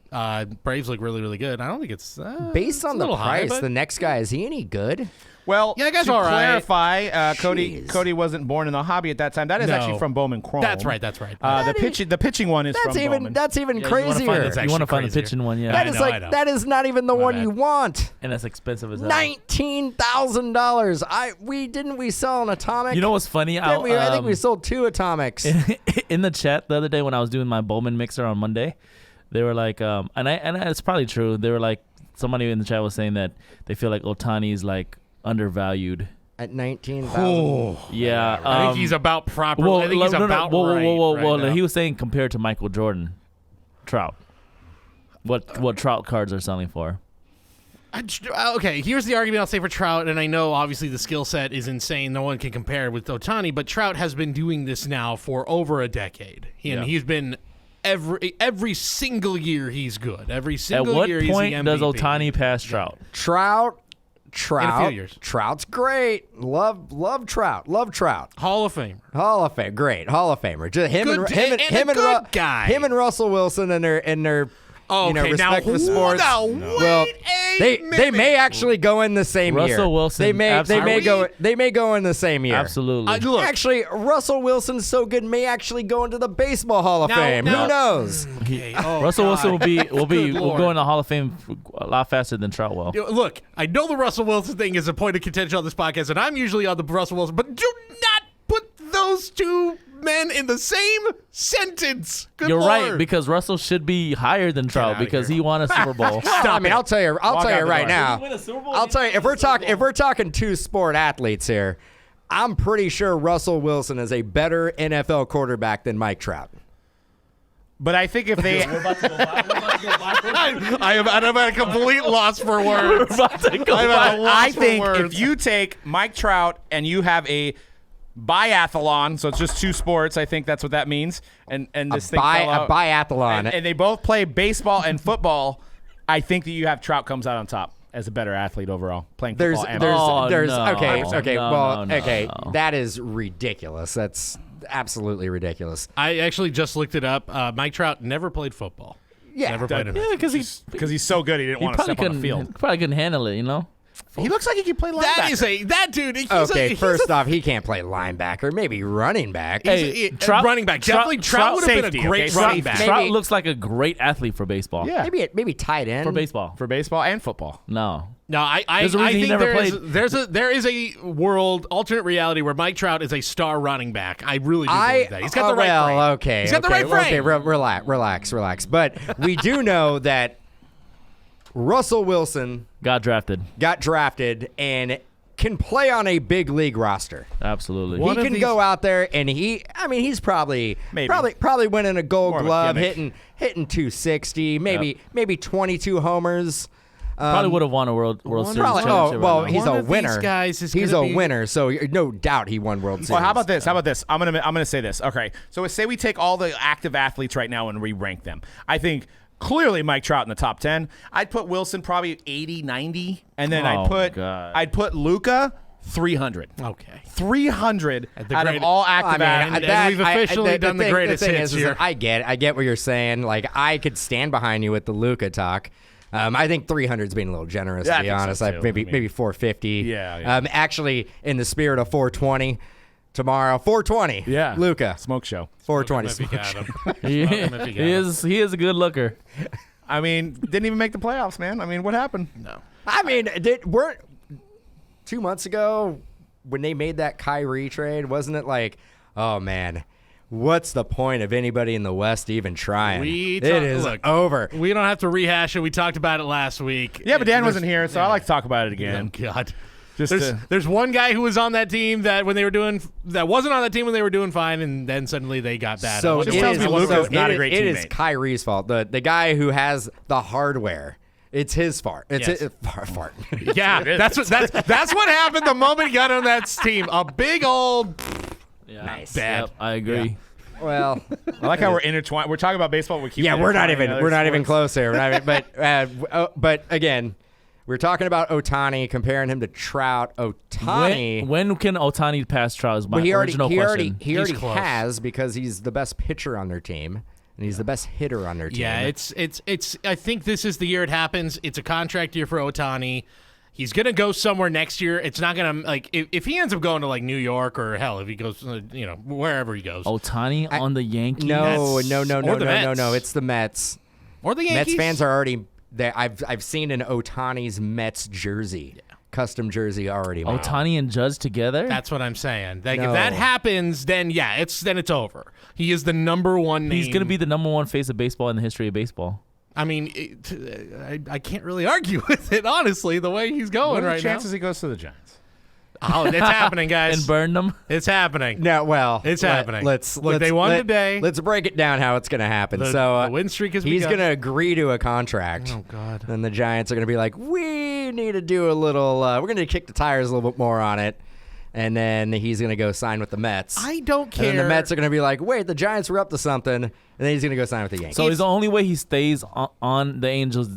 Speaker 4: Braves look really, really good. I don't think it's
Speaker 3: Based on
Speaker 4: it's a
Speaker 3: the
Speaker 4: little high,
Speaker 3: price,
Speaker 4: but-
Speaker 3: the next guy, is he any good?
Speaker 1: Well,
Speaker 4: Yeah, that guy's
Speaker 1: to
Speaker 4: all right.
Speaker 1: clarify,
Speaker 3: Jeez.
Speaker 1: Cody wasn't born in the hobby at that time. That is
Speaker 4: No.
Speaker 1: actually from Bowman Chrome.
Speaker 4: That's right.
Speaker 1: The pitching one is
Speaker 3: That's
Speaker 1: from
Speaker 3: even
Speaker 1: Bowman.
Speaker 3: that's even
Speaker 2: Yeah, you wanna find
Speaker 3: crazier.
Speaker 4: That's
Speaker 2: You want to
Speaker 4: actually
Speaker 2: find the
Speaker 4: crazier.
Speaker 2: pitching one, yeah.
Speaker 3: That
Speaker 4: I
Speaker 3: is
Speaker 4: know, I
Speaker 3: like
Speaker 4: know.
Speaker 3: that is not even the one
Speaker 4: bad.
Speaker 3: you want.
Speaker 2: And that's expensive as hell.
Speaker 3: $19,000. We sell an atomic.
Speaker 2: You know what's funny?
Speaker 3: Didn't we? I think we sold 2 atomics.
Speaker 2: In the chat the other day when I was doing my Bowman mixer on Monday, they were like, and it's probably true. They were like, somebody in the chat was saying that they feel like Ohtani's like undervalued.
Speaker 3: At 19,000.
Speaker 2: Yeah,
Speaker 4: I think he's about proper. I think he's about right.
Speaker 2: Whoa.
Speaker 4: now.
Speaker 2: He was saying compared to Michael Jordan, Trout. What Trout cards are selling for?
Speaker 4: Okay, here's the argument I'll say for Trout, and I know obviously the skill set is insane. No one can compare with Ohtani, but Trout has been doing this now for over a decade. And he's been every single year he's good. Every
Speaker 2: At
Speaker 4: single
Speaker 2: what
Speaker 4: year he's the
Speaker 2: point
Speaker 4: MVP.
Speaker 2: does Ohtani pass Trout?
Speaker 3: Trout.
Speaker 4: In a few years.
Speaker 3: Trout's great. Love Trout. Love Trout.
Speaker 4: Hall of Famer.
Speaker 3: Hall of Fame. Great. Hall of Famer. Just him
Speaker 4: Good-
Speaker 3: and
Speaker 4: and a good guy.
Speaker 3: Him and Russell Wilson and their
Speaker 4: Okay, now
Speaker 3: respective sports.
Speaker 4: now
Speaker 3: Well,
Speaker 4: wait a
Speaker 3: they
Speaker 4: minute.
Speaker 3: may actually go in the same year.
Speaker 2: Russell Wilson,
Speaker 3: They may
Speaker 2: absolutely.
Speaker 3: go in the same year.
Speaker 2: Absolutely.
Speaker 4: Look,
Speaker 3: Actually, Russell Wilson's so good may actually go into the Baseball Hall of
Speaker 4: Now-
Speaker 3: Fame.
Speaker 4: now-
Speaker 3: Who knows?
Speaker 4: okay. Oh,
Speaker 2: Russell Wilson
Speaker 4: God.
Speaker 2: will
Speaker 4: Good
Speaker 2: go
Speaker 4: Lord.
Speaker 2: in the Hall of Fame a lot faster than Trout will.
Speaker 4: Look, I know the Russell Wilson thing is a point of contention on this podcast, and I'm usually on the Russell Wilson, but do not put those two men in the same sentence. Good
Speaker 2: You're
Speaker 4: Lord.
Speaker 2: right, because Russell should be higher than Trout
Speaker 4: outta
Speaker 2: because
Speaker 4: here.
Speaker 2: he won a Super Bowl.
Speaker 3: I mean, I'll tell you
Speaker 1: out the
Speaker 3: right
Speaker 1: door.
Speaker 3: now.
Speaker 2: Did he win a Super Bowl?
Speaker 3: I'll tell you if we're talking two sport athletes here, I'm pretty sure Russell Wilson is a better NFL quarterback than Mike Trout.
Speaker 1: But I think if they
Speaker 4: I'm at a complete loss for words.
Speaker 2: About to go
Speaker 4: I'm
Speaker 2: back.
Speaker 4: at a loss
Speaker 1: I
Speaker 4: for
Speaker 1: think
Speaker 4: words.
Speaker 1: if you take Mike Trout and you have a biathlon, so it's just two sports, I think that's what that means. And this thing fell
Speaker 3: A
Speaker 1: out.
Speaker 3: biathlon.
Speaker 1: and they both play baseball and football. I think that you have Trout comes out on top as a better athlete overall playing
Speaker 3: There's
Speaker 1: football. and
Speaker 2: Oh,
Speaker 3: okay,
Speaker 2: no.
Speaker 3: okay,
Speaker 2: No,
Speaker 3: well,
Speaker 2: no,
Speaker 3: okay,
Speaker 2: no.
Speaker 3: that is ridiculous. That's absolutely ridiculous.
Speaker 4: I actually just looked it up. Mike Trout never played football.
Speaker 3: Yeah,
Speaker 4: Never played it.
Speaker 2: Yeah, because
Speaker 1: because he's so good, he didn't want to step on the field.
Speaker 2: Probably couldn't handle it, you know?
Speaker 1: He looks like he can play linebacker.
Speaker 4: That dude. He's
Speaker 3: Okay,
Speaker 4: he's
Speaker 3: first off, he can't play linebacker, maybe running back.
Speaker 2: Hey,
Speaker 4: Trout, running back. Definitely Trout would have been a
Speaker 1: safety,
Speaker 4: great
Speaker 1: okay?
Speaker 4: running back.
Speaker 3: Maybe-
Speaker 2: Trout looks like a great athlete for baseball.
Speaker 1: Yeah.
Speaker 3: maybe tight end.
Speaker 2: For baseball.
Speaker 1: For baseball and football.
Speaker 2: No.
Speaker 4: No, I
Speaker 2: There's a reason he
Speaker 4: think
Speaker 2: never
Speaker 4: there is a world alternate reality where Mike Trout is a star running back. I really do believe that. He's got the right frame.
Speaker 3: Okay,
Speaker 4: He's got the
Speaker 3: okay,
Speaker 4: right frame.
Speaker 3: Okay, relax. But we do know that Russell Wilson
Speaker 2: Got drafted.
Speaker 3: got drafted and can play on a big league roster.
Speaker 2: Absolutely.
Speaker 4: One
Speaker 3: He
Speaker 4: of
Speaker 3: can
Speaker 4: these-
Speaker 3: go out there and he's probably
Speaker 1: Maybe.
Speaker 3: winning a Gold
Speaker 1: More of a
Speaker 3: Glove,
Speaker 1: gimmick.
Speaker 3: hitting 260, maybe 22 homers.
Speaker 2: Probably would have won a World Series
Speaker 3: Probably.
Speaker 2: championship.
Speaker 3: Well,
Speaker 2: right now.
Speaker 3: he's
Speaker 4: One
Speaker 3: a
Speaker 4: of these
Speaker 3: winner.
Speaker 4: guys is
Speaker 3: He's a
Speaker 4: gonna be-
Speaker 3: winner, so no doubt he won World Series.
Speaker 1: Well, how about this? I'm gonna say this. Okay, so say we take all the active athletes right now and we rank them. I think clearly Mike Trout in the top 10. I'd put Wilson probably 80, 90, and then
Speaker 2: Oh, God.
Speaker 1: I'd put Luka 300.
Speaker 4: Okay.
Speaker 1: 300
Speaker 4: the
Speaker 1: out
Speaker 4: great-
Speaker 1: of all active
Speaker 3: I
Speaker 1: athletes.
Speaker 4: And we've officially done the greatest
Speaker 3: thing
Speaker 4: hits
Speaker 3: is,
Speaker 4: here.
Speaker 3: I get what you're saying. Like, I could stand behind you with the Luka talk. I think 300's being a little generous,
Speaker 1: Yeah,
Speaker 3: to
Speaker 1: I
Speaker 3: be
Speaker 1: think so,
Speaker 3: honest.
Speaker 1: too.
Speaker 3: Maybe
Speaker 1: I mean-
Speaker 3: 450.
Speaker 1: Yeah.
Speaker 3: Actually, in the spirit of 420, tomorrow. 420.
Speaker 1: Yeah.
Speaker 3: Luka.
Speaker 1: Smoke show.
Speaker 3: 420.
Speaker 4: If you got him.
Speaker 2: He,
Speaker 4: Smoke him if you got him.
Speaker 2: he is a good looker.
Speaker 1: I mean, didn't even make the playoffs, man. I mean, what happened?
Speaker 4: No.
Speaker 3: I mean, weren't 2 months ago when they made that Kyrie trade, wasn't it like, oh, man, what's the point of anybody in the West even trying? It is over.
Speaker 4: We don't have to rehash it. We talked about it last week.
Speaker 1: Yeah, but Dan wasn't here, so I like to talk about it again.
Speaker 4: Oh, God.
Speaker 1: Just
Speaker 4: There's one guy who was on that team that wasn't on that team when they were doing fine, and then suddenly they got bad.
Speaker 3: So
Speaker 1: Just tells me Luka's not a great
Speaker 3: It is
Speaker 1: teammate.
Speaker 3: Kyrie's fault. The guy who has the hardware. It's his fault. It's
Speaker 4: Yes.
Speaker 3: fart.
Speaker 4: Yeah, that's what happened the moment he got on that team. A big old
Speaker 2: Yeah.
Speaker 3: Nice.
Speaker 4: bad.
Speaker 2: Yep, I agree.
Speaker 3: Well,
Speaker 1: I like how we're intertwined. We're talking about baseball. We keep
Speaker 3: we're not
Speaker 1: intertwining
Speaker 3: even
Speaker 1: other
Speaker 3: close
Speaker 1: sports.
Speaker 3: here. We're not even, but again, we're talking about Ohtani, comparing him to Trout. Ohtani.
Speaker 2: When can Ohtani pass Trout? Is my
Speaker 3: Well, he
Speaker 2: original question.
Speaker 3: already
Speaker 4: close.
Speaker 3: has, because he's the best pitcher on their team and he's the best hitter on their team.
Speaker 4: Yeah, it's. I think this is the year it happens. It's a contract year for Ohtani. He's gonna go somewhere next year. It's not gonna like if he ends up going to like New York, or hell, if he goes, wherever he goes,
Speaker 2: Ohtani on the Yankees?
Speaker 3: no.
Speaker 4: Or the Mets.
Speaker 3: It's the Mets.
Speaker 4: or the Yankees.
Speaker 3: Mets fans are already there. I've seen an Ohtani's Mets jersey, custom jersey already made.
Speaker 2: Ohtani and Judge together?
Speaker 4: That's what I'm saying. Like,
Speaker 3: No.
Speaker 4: if that happens, then yeah, it's over. He is the number one name.
Speaker 2: He's going to be the number one face of baseball in the history of baseball.
Speaker 4: I mean, I can't really argue with it, honestly, the way he's
Speaker 1: What
Speaker 4: going
Speaker 1: are
Speaker 4: right
Speaker 1: the chances
Speaker 4: now.
Speaker 1: he goes to the Giants?
Speaker 4: Oh, it's happening, guys.
Speaker 2: And burn them?
Speaker 4: It's happening.
Speaker 3: No, well,
Speaker 4: It's happening.
Speaker 3: Let's
Speaker 4: They won today.
Speaker 3: Let's break it down how it's going to happen.
Speaker 4: The win streak has
Speaker 3: he's
Speaker 4: begun.
Speaker 3: going to agree to a contract.
Speaker 4: Oh, God.
Speaker 3: Then the Giants are going to be like, we need to do a little. We're going to kick the tires a little bit more on it. And then he's going to go sign with the Mets.
Speaker 4: I don't care.
Speaker 3: And then the Mets are going to be like, wait, the Giants were up to something. And then he's going to go sign with the Yankees.
Speaker 2: So is the only way he stays on the Angels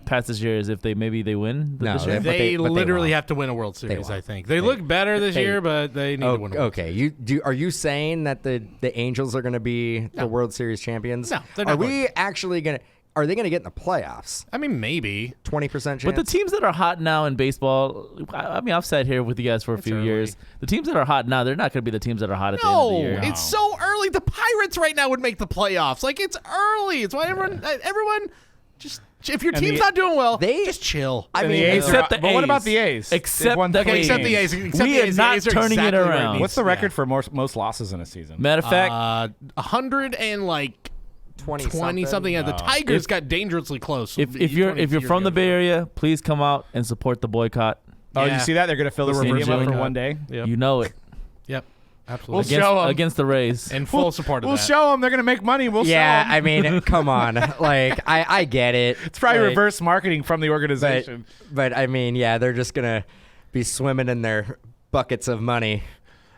Speaker 2: past this year is if they win
Speaker 3: No,
Speaker 2: this year?
Speaker 3: but they
Speaker 4: literally
Speaker 3: won't.
Speaker 4: have to win a World Series,
Speaker 3: won't.
Speaker 4: I think. They look better this year, but they need to win a World Series.
Speaker 3: Okay. Are you saying that the Angels are going to be the World Series champions?
Speaker 4: No, they're not
Speaker 3: Are we
Speaker 4: going
Speaker 3: actually going to? Are they going to get in the playoffs?
Speaker 4: I mean, maybe.
Speaker 3: 20% chance.
Speaker 2: But the teams that are hot now in baseball, I mean, I've sat here with you guys for a few
Speaker 4: early.
Speaker 2: years. The teams that are hot now, they're not going to be the teams that are hot at the end of the
Speaker 4: No,
Speaker 2: year.
Speaker 4: it's so early. The Pirates right now would make the playoffs. Like, it's early. It's why everyone just, if your
Speaker 1: And
Speaker 4: team's
Speaker 1: the-
Speaker 4: not doing well,
Speaker 3: they-
Speaker 4: just chill.
Speaker 3: I
Speaker 1: And
Speaker 3: mean,
Speaker 1: the A's
Speaker 2: except
Speaker 1: are,
Speaker 2: the
Speaker 1: but what
Speaker 2: A's.
Speaker 1: about the A's?
Speaker 2: Except
Speaker 1: They've won
Speaker 2: the
Speaker 1: 3
Speaker 4: except the
Speaker 1: games.
Speaker 4: A's. Except
Speaker 2: We
Speaker 4: the
Speaker 2: are
Speaker 4: A's.
Speaker 2: not
Speaker 4: The A's are
Speaker 2: turning it
Speaker 4: exactly where
Speaker 2: around.
Speaker 4: needs
Speaker 1: What's
Speaker 4: to
Speaker 1: the
Speaker 4: be.
Speaker 1: record for most losses in a season?
Speaker 2: Matter of fact,
Speaker 4: 100 and like
Speaker 3: 20
Speaker 4: something. Yeah, the Tigers got dangerously close.
Speaker 2: if you're from the Bay Area, please come out and support the boycott.
Speaker 1: Oh,
Speaker 4: Yeah.
Speaker 1: you see that? They're going to fill the
Speaker 4: The
Speaker 1: stadium up
Speaker 2: reverse
Speaker 1: for
Speaker 2: boycott.
Speaker 1: 1 day.
Speaker 4: Yep.
Speaker 2: You know it.
Speaker 4: Yep, absolutely.
Speaker 1: We'll show 'em.
Speaker 2: Against the Rays.
Speaker 4: In full support of
Speaker 1: We'll
Speaker 4: that.
Speaker 1: show them. They're going to make money. We'll
Speaker 3: Yeah,
Speaker 1: show them.
Speaker 3: I mean, come on. Like, I get it.
Speaker 1: It's probably
Speaker 3: Like,
Speaker 1: reverse marketing from the organization.
Speaker 3: But I mean, yeah, they're just going to be swimming in their buckets of money.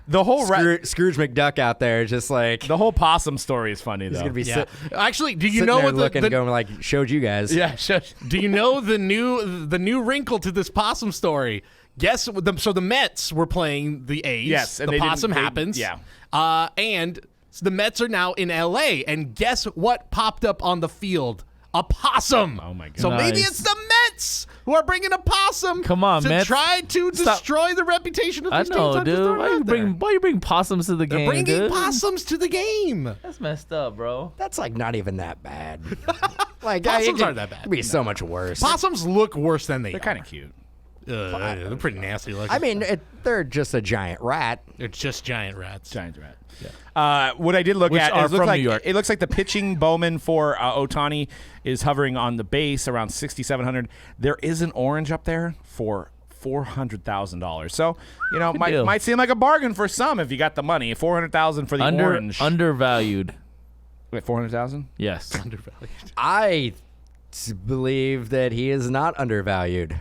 Speaker 1: The whole
Speaker 3: Scrooge McDuck out there, just like
Speaker 1: the whole possum story is funny
Speaker 3: he's
Speaker 1: though.
Speaker 3: going to be
Speaker 4: Yeah. Actually, do you
Speaker 3: sitting
Speaker 4: know
Speaker 3: there
Speaker 4: what
Speaker 3: looking,
Speaker 4: the
Speaker 3: going like, showed you guys.
Speaker 1: Yeah, sure.
Speaker 4: do you know the new wrinkle to this possum story? Guess so the Mets were playing the A's.
Speaker 1: Yes, and
Speaker 4: the
Speaker 1: they didn't-
Speaker 4: possum
Speaker 1: they-
Speaker 4: happens.
Speaker 1: yeah.
Speaker 4: And the Mets are now in LA, and guess what popped up on the field? A possum.
Speaker 1: Oh, my God.
Speaker 4: So maybe
Speaker 2: Nice.
Speaker 4: it's the Mets who are bringing a possum.
Speaker 2: Come on,
Speaker 4: to
Speaker 2: Mets.
Speaker 4: try to
Speaker 2: Stop.
Speaker 4: destroy the reputation of
Speaker 2: I
Speaker 4: these teams.
Speaker 2: know,
Speaker 4: I'm just
Speaker 2: dude.
Speaker 4: throwing it out there.
Speaker 2: Why you bring possums to the
Speaker 4: They're
Speaker 2: game,
Speaker 4: bringing
Speaker 2: dude?
Speaker 4: possums to the game.
Speaker 2: That's messed up, bro.
Speaker 3: That's like not even that bad. Like
Speaker 4: Possums
Speaker 3: it
Speaker 4: aren't that bad.
Speaker 3: It'd be so much worse.
Speaker 4: Possums look worse than they
Speaker 1: They're
Speaker 4: are.
Speaker 1: kind of cute.
Speaker 4: They're pretty nasty looking.
Speaker 3: I mean, they're just a giant rat.
Speaker 4: they're just giant rats.
Speaker 1: Giant rat. What I did look
Speaker 2: Which
Speaker 1: at
Speaker 2: are
Speaker 1: is look
Speaker 2: from
Speaker 1: like
Speaker 2: New York.
Speaker 1: it looks like the pitching Bowman for Ohtani is hovering on the base around 6,700. There is an orange up there for $400,000. So
Speaker 2: deal.
Speaker 1: might seem like a bargain for some if you got the money. $400,000 for the orange.
Speaker 2: Undervalued.
Speaker 1: Wait, 400,000?
Speaker 2: Yes.
Speaker 4: Undervalued.
Speaker 3: I believe that he is not undervalued.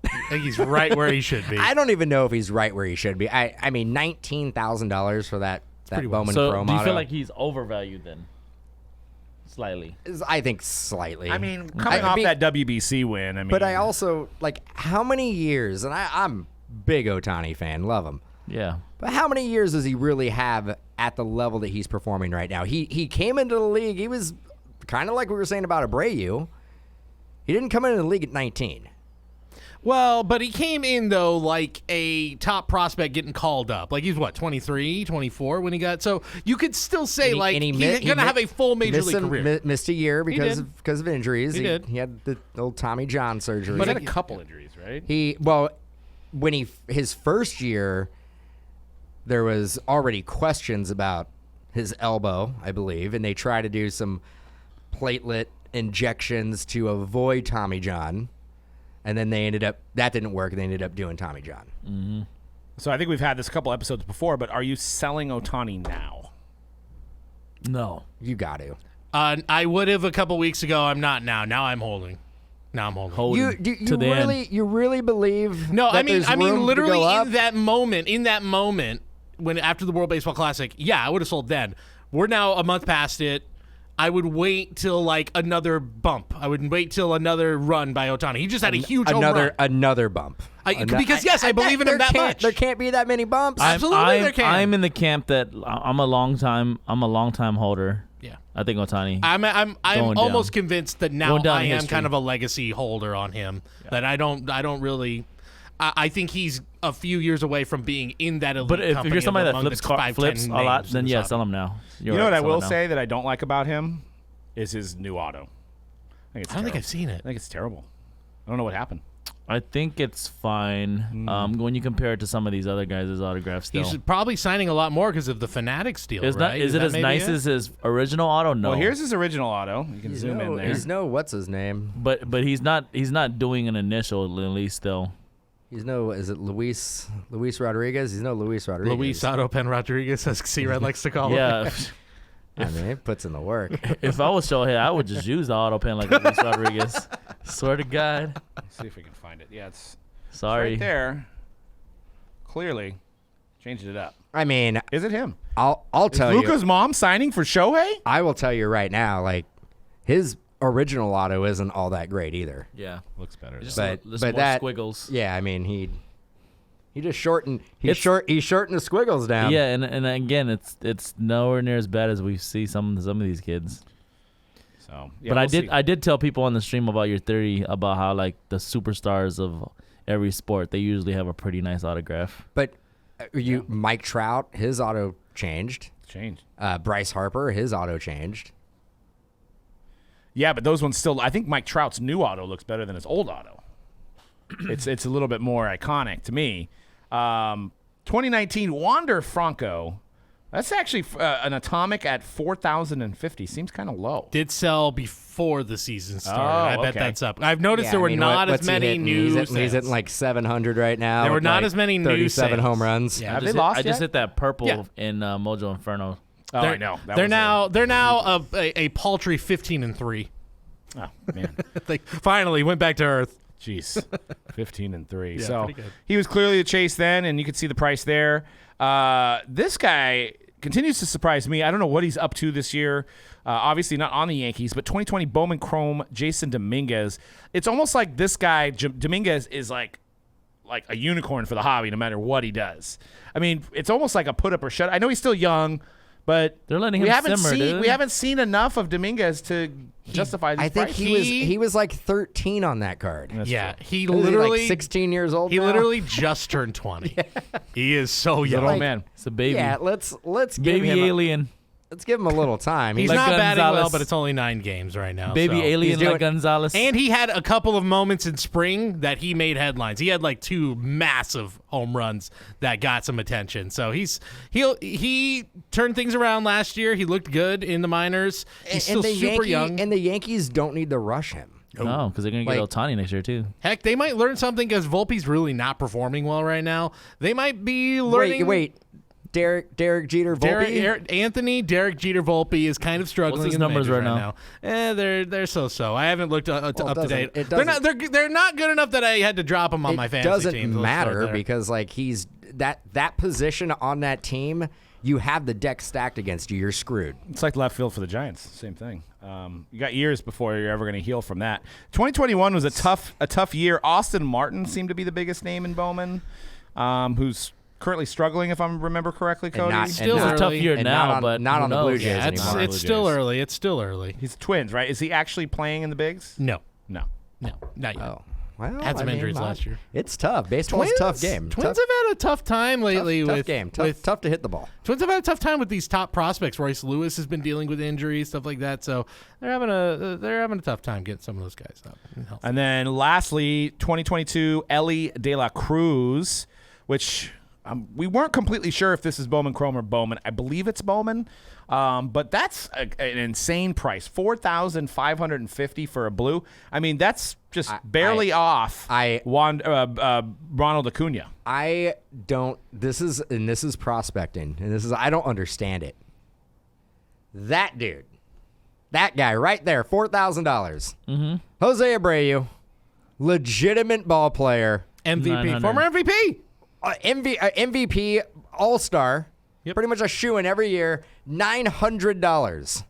Speaker 4: I think he's right where he should be.
Speaker 3: I don't even know if he's right where he should be. I mean, $19,000 for that
Speaker 4: pretty well.
Speaker 3: Bowman
Speaker 2: So
Speaker 3: Pro
Speaker 2: do you
Speaker 3: Moto
Speaker 2: feel like he's overvalued then? Slightly.
Speaker 3: I think slightly.
Speaker 1: I mean, coming off that WBC win, I mean.
Speaker 3: But I also, like, how many years, and I'm big Ohtani fan, love him.
Speaker 2: Yeah.
Speaker 3: But how many years does he really have at the level that he's performing right now? He came into the league, he was kind of like we were saying about Abreu. He didn't come into the league at 19.
Speaker 4: Well, but he came in, though, like a top prospect getting called up. Like, he's, 23, 24 when he got... So you could still say, he's going to have a full major league career.
Speaker 3: Missed a year because of injuries.
Speaker 4: He did.
Speaker 3: He had the old Tommy John surgery.
Speaker 1: But he had a couple injuries, right?
Speaker 3: When his first year, there was already questions about his elbow, I believe, and they tried to do some platelet injections to avoid Tommy John. And then that didn't work, and they ended up doing Tommy John.
Speaker 2: Mm-hmm.
Speaker 1: So I think we've had this a couple episodes before, but are you selling Ohtani now?
Speaker 2: No.
Speaker 3: You got to.
Speaker 4: I would have a couple weeks ago. I'm not now. Now I'm holding.
Speaker 3: You really believe?
Speaker 4: No,
Speaker 3: that
Speaker 4: I mean,
Speaker 3: room
Speaker 4: literally
Speaker 3: to go up?
Speaker 4: in that moment, when after the World Baseball Classic, yeah, I would have sold then. We're now a month past it. I would wait till another bump. I would wait till another run by Ohtani. He just had a huge home run.
Speaker 3: Another bump.
Speaker 4: Because I believe in him that much.
Speaker 3: There can't be that many bumps.
Speaker 4: Absolutely, there can.
Speaker 2: I'm in the camp that I'm a long time holder.
Speaker 4: Yeah,
Speaker 2: I think Ohtani.
Speaker 4: I'm almost convinced that now I am kind of a legacy holder on him. Yeah. That I don't really. I think he's a few years away from being in that elite.
Speaker 2: But if
Speaker 4: company
Speaker 2: you're somebody that
Speaker 4: among
Speaker 2: flips
Speaker 4: the
Speaker 2: a lot, then
Speaker 4: names
Speaker 2: sell him now.
Speaker 1: You know what I will say that I don't like about him is his new auto. I don't
Speaker 4: think I've seen it.
Speaker 1: I think it's terrible. I don't know what happened.
Speaker 2: I think it's fine. When you compare it to some of these other guys' autographs, still.
Speaker 4: He's probably signing a lot more because of the Fanatics deal, right?
Speaker 2: Is it as nice as his original auto? No.
Speaker 1: Well, here's his original auto. You can zoom in there.
Speaker 3: He's what's his name?
Speaker 2: But he's not doing an initial at least still.
Speaker 3: He's is it Luis Rodriguez? He's no Luis Rodriguez.
Speaker 4: Luis Auto Pen Rodriguez, as C-Red likes to call him.
Speaker 2: Yeah.
Speaker 3: I mean, he puts in the work.
Speaker 2: If I was Shohei, I would just use the auto pen like Luis Rodriguez. Swear to God.
Speaker 1: Let's see if we can find it. Yeah, it's
Speaker 2: sorry
Speaker 1: right there. Clearly, changed it up.
Speaker 3: I mean,
Speaker 1: is it him?
Speaker 3: I'll tell you.
Speaker 1: Luka's mom signing for Shohei?
Speaker 3: I will tell you right now, his original auto isn't all that great either.
Speaker 2: Yeah,
Speaker 1: looks better.
Speaker 3: But
Speaker 2: more
Speaker 3: that
Speaker 2: squiggles.
Speaker 3: Yeah, I mean he just shortened. He shortened the squiggles down.
Speaker 2: Yeah, and again, it's nowhere near as bad as we see some of these kids.
Speaker 1: So, yeah,
Speaker 2: but I did tell people on the stream about your theory about how the superstars of every sport, they usually have a pretty nice autograph.
Speaker 3: But Mike Trout, his auto changed. Bryce Harper, his auto changed.
Speaker 1: Yeah, but those ones still. I think Mike Trout's new auto looks better than his old auto. It's a little bit more iconic to me. 2019 Wander Franco. That's actually an atomic at 4,050. Seems kind of low.
Speaker 4: Did sell before the season started. I bet that's up. I've noticed there were as many new.
Speaker 3: He's hitting 700 right now.
Speaker 4: There were not as many new
Speaker 3: 37 home runs.
Speaker 2: Yeah, I just hit that purple in Mojo Inferno.
Speaker 1: Oh, I know.
Speaker 4: They're now a paltry 15-3.
Speaker 1: Oh man!
Speaker 4: Finally went back to earth.
Speaker 1: Jeez, 15-3.
Speaker 4: Yeah,
Speaker 1: so
Speaker 4: pretty good.
Speaker 1: He was clearly the chase then, and you could see the price there. This guy continues to surprise me. I don't know what he's up to this year. Obviously not on the Yankees, but 2020 Bowman Chrome Jason Dominguez. It's almost like this guy Dominguez is like a unicorn for the hobby, no matter what he does. I mean, it's almost like a put up or shut. I know he's still young. But
Speaker 2: they're letting him simmer, dude.
Speaker 1: We haven't seen enough of Dominguez to justify this price.
Speaker 3: I think he was 13 on that card.
Speaker 1: That's
Speaker 4: true.
Speaker 3: He literally 16 years old.
Speaker 4: He
Speaker 3: now?
Speaker 4: literally just turned 20. Yeah. He is so young.
Speaker 1: Little man.
Speaker 2: It's a baby.
Speaker 3: Yeah, let's
Speaker 2: baby
Speaker 3: give him
Speaker 2: alien.
Speaker 3: Let's give him a little time.
Speaker 4: He's not batting well, but it's only 9 games right now.
Speaker 2: Baby alien like Gonzalez.
Speaker 4: And he had a couple of moments in spring that he made headlines. He had 2 massive home runs that got some attention. So he turned things around last year. He looked good in the minors. He's still super young.
Speaker 3: And the Yankees don't need to rush him.
Speaker 2: No, because they're going to get Ohtani next year, too.
Speaker 4: Heck, they might learn something because Volpe's really not performing well right now. They might be learning.
Speaker 3: Wait. Derek Jeter Volpe?
Speaker 4: Derek Jeter Volpe is kind of struggling.
Speaker 2: What's his numbers right now?
Speaker 4: They're so. I haven't looked up to date.
Speaker 3: They're
Speaker 4: not good enough that I had to drop him on my fantasy team.
Speaker 3: It doesn't matter because he's that position on that team. You have the deck stacked against you. You're screwed.
Speaker 1: It's like left field for the Giants. Same thing. You got years before you're ever going to heal from that. 2021 was a tough year. Austin Martin seemed to be the biggest name in Bowman, who's currently struggling, if I remember correctly, Cody.
Speaker 2: It's a tough year now, but
Speaker 3: not on the Blue Jays anymore.
Speaker 4: It's still early. It's still early.
Speaker 1: He's Twins, right? Is he actually playing in the bigs?
Speaker 4: No,
Speaker 1: not
Speaker 4: yet.
Speaker 3: Oh,
Speaker 4: Had some injuries last year.
Speaker 3: It's tough. Baseball's a tough game.
Speaker 4: Twins have had a tough time lately.
Speaker 3: Tough game. Tough to hit the ball.
Speaker 4: Twins have had a tough time with these top prospects. Royce Lewis has been dealing with injuries, stuff like that. So they're having a tough time getting some of those guys up.
Speaker 1: And then lastly, 2022 Ellie De La Cruz, which we weren't completely sure if this is Bowman Chrome or Bowman. I believe it's Bowman. But that's an insane price, $4,550 for a blue. I mean, that's just barely off Ronald Acuna.
Speaker 3: This is prospecting, and I don't understand it. That dude, that guy right there, $4,000. Mm-hmm. Jose Abreu, legitimate ball player,
Speaker 4: MVP, former MVP,
Speaker 3: MVP, All-Star. Yep. Pretty much a shoo-in every year. $900.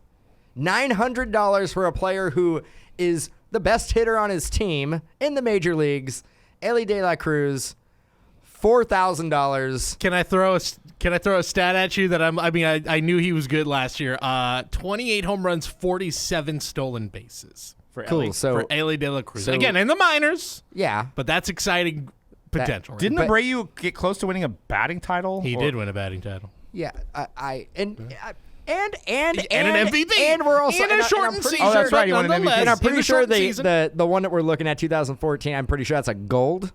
Speaker 3: $900 for a player who is the best hitter on his team in the major leagues. Ellie De La Cruz, $4,000.
Speaker 4: Can I throw a stat at you that I knew he was good last year. 28 home runs, 47 stolen bases for Ellie De La Cruz. Again, in the minors.
Speaker 3: Yeah,
Speaker 4: but that's exciting potential.
Speaker 1: Didn't Abreu get close to winning a batting title?
Speaker 4: He did win a batting title.
Speaker 3: Yeah, and an
Speaker 4: MVP,
Speaker 3: and we're also
Speaker 4: in a shortened season.
Speaker 1: Oh, that's right. He won an MVP.
Speaker 3: And I'm pretty sure the one that we're looking at, 2014. I'm pretty sure that's a gold.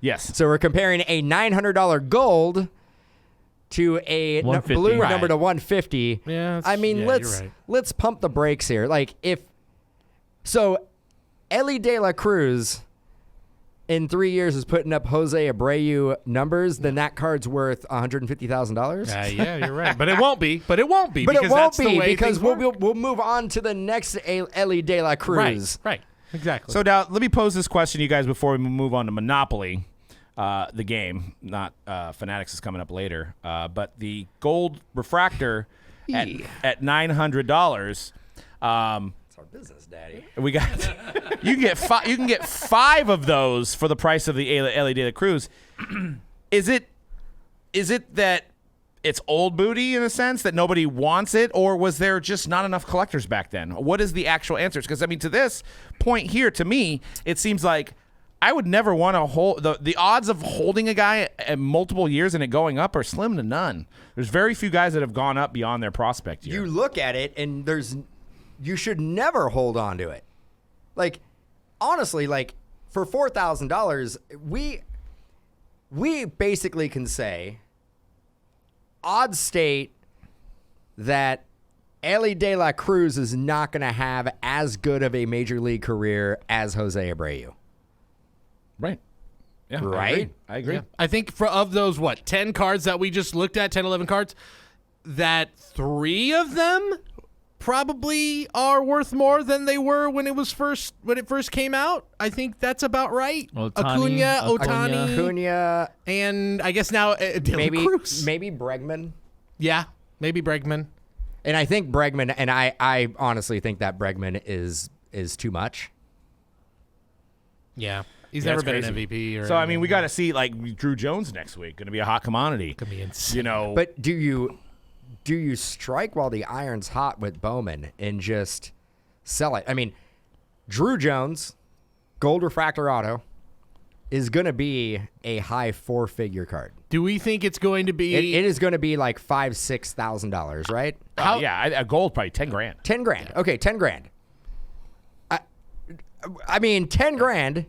Speaker 1: Yes.
Speaker 3: So we're comparing a $900 gold to a blue number to 150.
Speaker 4: Yeah.
Speaker 3: I mean, let's pump the brakes here. Like Ellie De La Cruz in 3 years is putting up Jose Abreu numbers, then that card's worth $150,000.
Speaker 4: Yeah, you're right. But it won't be. Because
Speaker 3: we'll move on to the next Ellie De La Cruz.
Speaker 4: Right. Exactly.
Speaker 1: So now let me pose this question to you guys before we move on to Monopoly, the game. Not Fanatics is coming up later. But the gold refractor at $900.
Speaker 3: Our business, Daddy.
Speaker 1: We got you can get five of those for the price of the Ellie De La Cruz. Is it that it's old booty in a sense that nobody wants it, or was there just not enough collectors back then? What is the actual answer? Because I mean, to this point here, to me, it seems like I would never want to hold the odds of holding a guy at multiple years and it going up are slim to none. There's very few guys that have gone up beyond their prospect year.
Speaker 3: You look at it and you should never hold on to it. Like, honestly, like for $4,000, we basically can say odds state that Ellie De La Cruz is not going to have as good of a major league career as Jose Abreu.
Speaker 1: Right. Yeah.
Speaker 3: Right?
Speaker 1: I agree.
Speaker 4: Yeah. I think of those, 10 cards that we just looked at, 10, 11 cards, that 3 of them probably are worth more than they were when it first came out. I think that's about right. Ohtani, and I guess now Cruz.
Speaker 3: Maybe Bregman.
Speaker 4: Yeah, maybe Bregman.
Speaker 3: And I think Bregman, and I honestly think that Bregman is too much.
Speaker 4: Yeah. He's never been an MVP.
Speaker 1: So, I mean, we got to see, like, Drew Jones next week. Going to be a hot commodity.
Speaker 4: Could be insane.
Speaker 3: But do you strike while the iron's hot with Bowman and just sell it? I mean, Drew Jones, gold refractor auto, is going to be a high 4-figure card.
Speaker 4: Do we think it's going to be?
Speaker 3: It is going to be like $5,000-$6,000, right?
Speaker 1: A gold probably $10,000.
Speaker 3: $10,000. Yeah. Okay, $10,000. I mean, $10,000.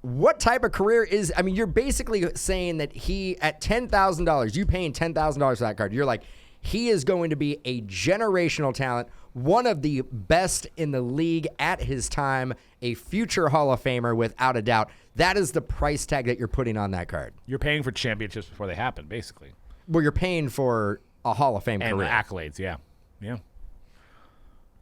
Speaker 3: What type of career is? I mean, you're basically saying that he at $10,000, you paying $10,000 for that card. You're like, he is going to be a generational talent, one of the best in the league at his time, a future Hall of Famer without a doubt. That is the price tag that you're putting on that card.
Speaker 1: You're paying for championships before they happen, basically.
Speaker 3: Well, you're paying for a Hall of Fame
Speaker 1: and
Speaker 3: career.
Speaker 1: Accolades, yeah.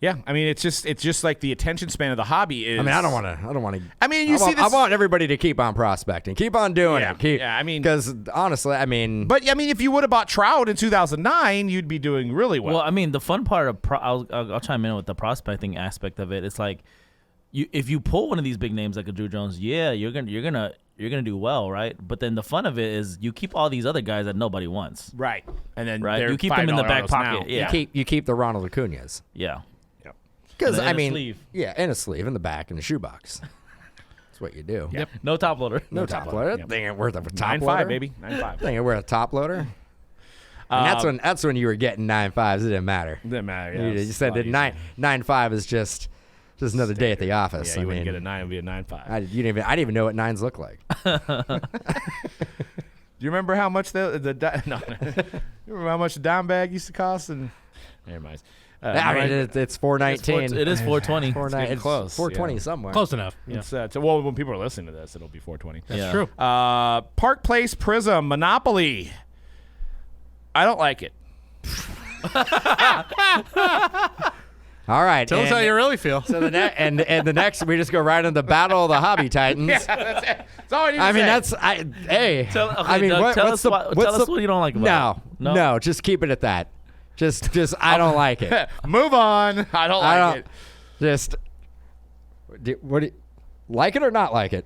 Speaker 1: Yeah, I mean, it's just like the attention span of the hobby is.
Speaker 3: I mean, I don't want to.
Speaker 1: I mean, I
Speaker 3: want everybody to keep on prospecting, keep on doing it.
Speaker 1: I mean,
Speaker 3: because honestly, I mean,
Speaker 1: but I mean, if you would have bought Trout in 2009, you'd be doing really well.
Speaker 2: Well, I mean, the fun part of I'll chime in with the prospecting aspect of it. It's like if you pull one of these big names like a Drew Jones, you're gonna do well, right? But then the fun of it is you keep all these other guys that nobody wants,
Speaker 1: right? And then
Speaker 2: you keep them in the back pocket.
Speaker 1: Now.
Speaker 2: Yeah,
Speaker 3: you keep the Ronald Acuñas.
Speaker 2: Yeah.
Speaker 3: Because
Speaker 2: in a sleeve.
Speaker 3: in a sleeve, in the back, in the shoebox. That's what you do.
Speaker 4: Yep.
Speaker 2: No top loader.
Speaker 3: No top loader.
Speaker 1: Yep.
Speaker 3: Thing ain't worth a top
Speaker 1: 9.5,
Speaker 3: loader.
Speaker 1: baby. 9.5.
Speaker 3: Thing ain't worth a top loader. And that's when you were getting 9.5s. It didn't matter.
Speaker 1: Didn't matter. Yeah,
Speaker 3: You said that 9.5 is just another day at the office.
Speaker 1: Yeah, you
Speaker 3: I
Speaker 1: wouldn't
Speaker 3: mean,
Speaker 1: get a 9. It would be a 9.5.
Speaker 3: I didn't even know what 9s look like.
Speaker 1: Do you remember how much no? You remember how much a dime bag used to cost? And never mind.
Speaker 3: I mean, it's $4.19.
Speaker 2: It is $4.20.
Speaker 3: $4.19.
Speaker 1: close,
Speaker 3: $4.20
Speaker 1: yeah.
Speaker 3: somewhere.
Speaker 4: Close enough. Yeah.
Speaker 1: It's, well, when people are listening to this, it'll be $4.20.
Speaker 2: Yeah.
Speaker 4: True.
Speaker 1: Park Place Prizm Monopoly. I don't like it.
Speaker 3: All right.
Speaker 4: Tell us how you really feel.
Speaker 3: So and the next we just go right into the battle of the hobby titans.
Speaker 1: That's it. That's all I need to
Speaker 3: I mean
Speaker 1: say.
Speaker 3: hey.
Speaker 2: Okay,
Speaker 3: I mean,
Speaker 2: Doug, tell
Speaker 3: what's
Speaker 2: us what you don't like about it.
Speaker 3: No, just keep it at that. Just I don't like it.
Speaker 1: Move on. I don't like it.
Speaker 3: Just like it or not like it?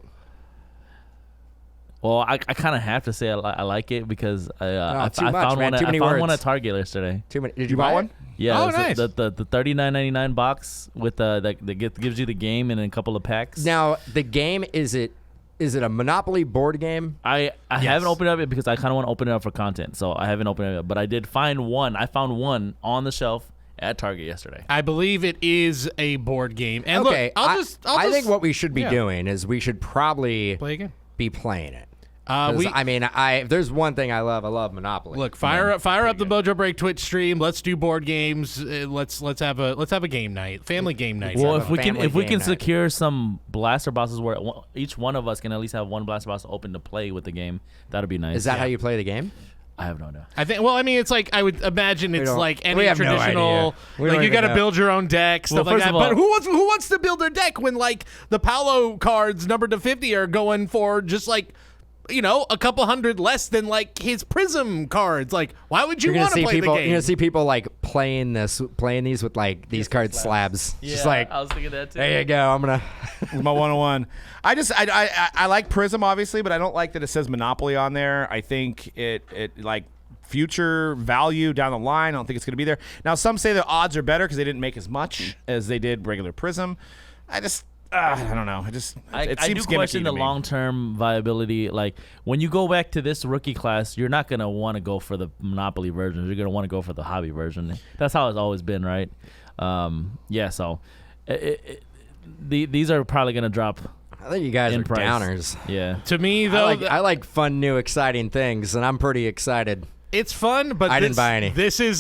Speaker 2: Well, I kind of have to say I like it because I
Speaker 3: too much,
Speaker 2: found
Speaker 3: man.
Speaker 2: one.
Speaker 3: Too many
Speaker 2: I found
Speaker 3: words.
Speaker 2: one at Target yesterday.
Speaker 3: Too many. Did
Speaker 1: You
Speaker 3: you buy
Speaker 1: bought one?
Speaker 3: it?
Speaker 2: Yeah,
Speaker 4: Oh,
Speaker 2: it's
Speaker 4: nice.
Speaker 2: The $39.99 box with that gives you the game and a couple of packs.
Speaker 3: Now the game is it a Monopoly board game?
Speaker 2: I haven't opened it up yet because I kind of want to open it up for content, so I haven't opened it up. But I did find one. I found one on the shelf at Target yesterday.
Speaker 4: I believe it is a board game. And
Speaker 3: Okay,
Speaker 4: look, I'll just
Speaker 3: I think what we should be
Speaker 4: yeah.
Speaker 3: doing is we should probably
Speaker 4: play again.
Speaker 3: be playing it. 'Cause,
Speaker 4: We
Speaker 3: I mean, if there's one thing I love Monopoly.
Speaker 4: look fire up the Mojobreak Twitch stream. Let's do board games. Let's have a game night, family game night.
Speaker 2: Well,
Speaker 3: have a family
Speaker 2: if we
Speaker 3: game
Speaker 2: can
Speaker 3: night.
Speaker 2: secure some blaster bosses where each one of us can at least have one blaster boss open to play with the game, that'd be nice.
Speaker 3: Is that how you play the game?
Speaker 2: I have no idea.
Speaker 4: I think. Well, I mean, it's like I would imagine it's
Speaker 3: don't-
Speaker 4: like
Speaker 3: we
Speaker 4: any
Speaker 3: have no
Speaker 4: traditional.
Speaker 3: idea. We
Speaker 4: Like
Speaker 3: don't
Speaker 4: you got to
Speaker 3: even know.
Speaker 4: build your own deck, stuff
Speaker 2: Well,
Speaker 4: like
Speaker 2: first
Speaker 4: that.
Speaker 2: of all-
Speaker 4: But who wants to build their deck when like the Paolo cards numbered to 50 are going for just like, a couple hundred less than like his Prizm cards? Like, why would you
Speaker 3: You're
Speaker 4: want
Speaker 3: gonna
Speaker 4: to
Speaker 3: see
Speaker 4: play
Speaker 3: people.
Speaker 4: the
Speaker 3: You're
Speaker 4: game?
Speaker 3: gonna see people like playing these with like these card slabs. Just like
Speaker 2: I was thinking that too.
Speaker 3: there you go. I'm gonna.
Speaker 1: My 101. I like Prizm obviously, but I don't like that it says Monopoly on there. I think it like future value down the line. I don't think it's going to be there. Now some say the odds are better because they didn't make as much as they did regular Prizm. I don't know. It
Speaker 2: I
Speaker 1: seems
Speaker 2: do question
Speaker 1: gimmicky
Speaker 2: the
Speaker 1: to me.
Speaker 2: long-term viability. Like when you go back to this rookie class, you're not gonna want to go for the Monopoly version. You're gonna want to go for the hobby version. That's how it's always been, right? Yeah. So these are probably gonna drop
Speaker 3: I think you guys
Speaker 2: in
Speaker 3: are
Speaker 2: price.
Speaker 3: downers.
Speaker 2: Yeah.
Speaker 4: To me, though,
Speaker 3: I like fun, new, exciting things, and I'm pretty excited.
Speaker 4: it's fun, but
Speaker 3: I didn't buy any.
Speaker 4: This is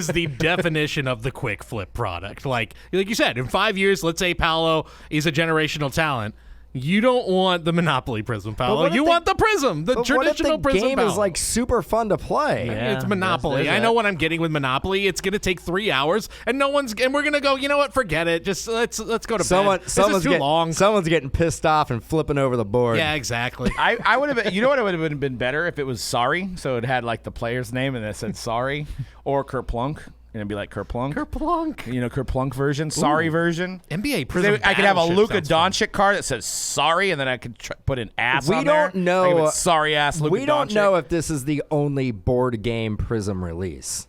Speaker 4: the definition of the quick flip product. Like you said, in 5 years, let's say Paolo is a generational talent. You don't want the Monopoly Prizm, Paolo.
Speaker 3: what if
Speaker 4: You
Speaker 3: the-
Speaker 4: want the Prizm, the
Speaker 3: But
Speaker 4: traditional
Speaker 3: what if the
Speaker 4: Prizm.
Speaker 3: game
Speaker 4: Paolo.
Speaker 3: is like super fun to play?
Speaker 2: Yeah.
Speaker 4: It's Monopoly.
Speaker 2: there's
Speaker 4: I know
Speaker 2: that.
Speaker 4: what I'm getting with Monopoly. It's going to take 3 hours, and we're going to go. You know what? Forget it. Just let's go to bed. This is too long.
Speaker 3: Someone's getting pissed off and flipping over the board.
Speaker 4: Yeah, exactly.
Speaker 1: I would have. You know what? It would have been better if it was Sorry. So it had like the player's name and it said Sorry, or Kerplunk, and it'd be like Kerplunk.
Speaker 4: Kerplunk.
Speaker 1: Kerplunk version, Sorry version.
Speaker 4: NBA Prizm.
Speaker 1: I could have a
Speaker 4: Battleship
Speaker 1: Luka
Speaker 4: sounds fun.
Speaker 1: Doncic card that says Sorry, and then I could put an ass
Speaker 3: We
Speaker 1: on there.
Speaker 3: don't know-
Speaker 1: Like, if it's sorry ass Luka
Speaker 3: We don't
Speaker 1: Doncic.
Speaker 3: know if this is the only board game Prizm release.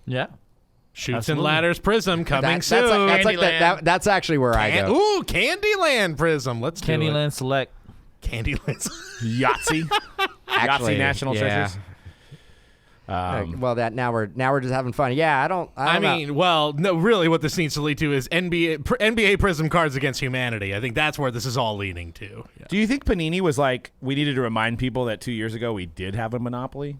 Speaker 2: Yeah.
Speaker 4: Shoots
Speaker 2: Absolutely.
Speaker 4: and Ladders Prizm coming
Speaker 3: That's
Speaker 4: soon.
Speaker 1: Candyland.
Speaker 3: actually where I go.
Speaker 4: Ooh, Candyland Prizm. Let's do it.
Speaker 2: Candyland Select.
Speaker 4: Candyland.
Speaker 1: Yahtzee.
Speaker 3: Actually,
Speaker 1: Yahtzee National
Speaker 3: yeah.
Speaker 1: Treasures.
Speaker 3: Well, now we're just having fun. Yeah, I don't
Speaker 4: I
Speaker 3: know.
Speaker 4: mean, well, no, really what this needs to lead to is NBA Prizm Cards Against Humanity. I think that's where this is all leading to. Yeah.
Speaker 1: Do you think Panini was like, we needed to remind people that 2 years ago we did have a monopoly?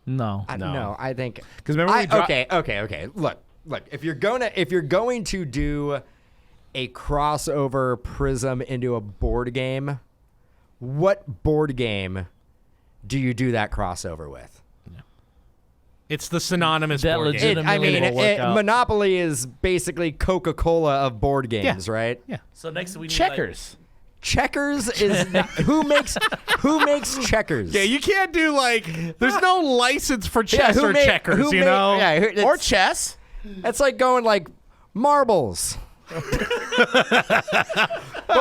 Speaker 2: No.
Speaker 3: No, I think
Speaker 1: 'Cause remember we dro-
Speaker 3: okay. Look. If you're going to do a crossover Prizm into a board game, what board game do you do that crossover with?
Speaker 4: It's the synonymous
Speaker 2: That
Speaker 4: board
Speaker 2: legit-
Speaker 4: game.
Speaker 2: It'll work out.
Speaker 3: Monopoly is basically Coca-Cola of board games, right?
Speaker 4: Yeah.
Speaker 2: So next we need
Speaker 1: Checkers.
Speaker 3: Checkers is who makes checkers?
Speaker 4: Yeah, you can't do like. There's no license for
Speaker 3: Yeah,
Speaker 4: chess or checkers,
Speaker 3: who
Speaker 4: you
Speaker 3: ma-
Speaker 4: know.
Speaker 3: Yeah,
Speaker 1: Or chess.
Speaker 3: it's like going like marbles.
Speaker 1: But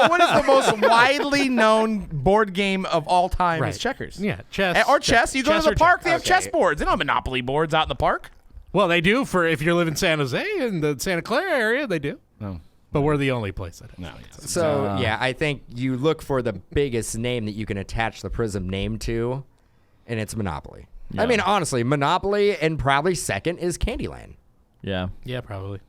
Speaker 1: what is the most widely known board game of all time
Speaker 4: Right.
Speaker 1: is checkers.
Speaker 4: Yeah, chess.
Speaker 1: Or chess. You go
Speaker 4: Chess
Speaker 1: to
Speaker 4: or
Speaker 1: the park,
Speaker 4: checkers.
Speaker 1: they have chess boards. They don't have Monopoly boards out in the park.
Speaker 4: Well, they do for if you live in San Jose and the Santa Clara area. They do.
Speaker 1: No.
Speaker 4: But we're the only place that has.
Speaker 1: No.
Speaker 3: So, yeah, I think you look for the biggest name that you can attach the Prizm name to, and it's Monopoly.
Speaker 2: Yeah.
Speaker 3: I mean, honestly, Monopoly, and probably second is Candyland.
Speaker 2: Yeah.
Speaker 4: Yeah, probably.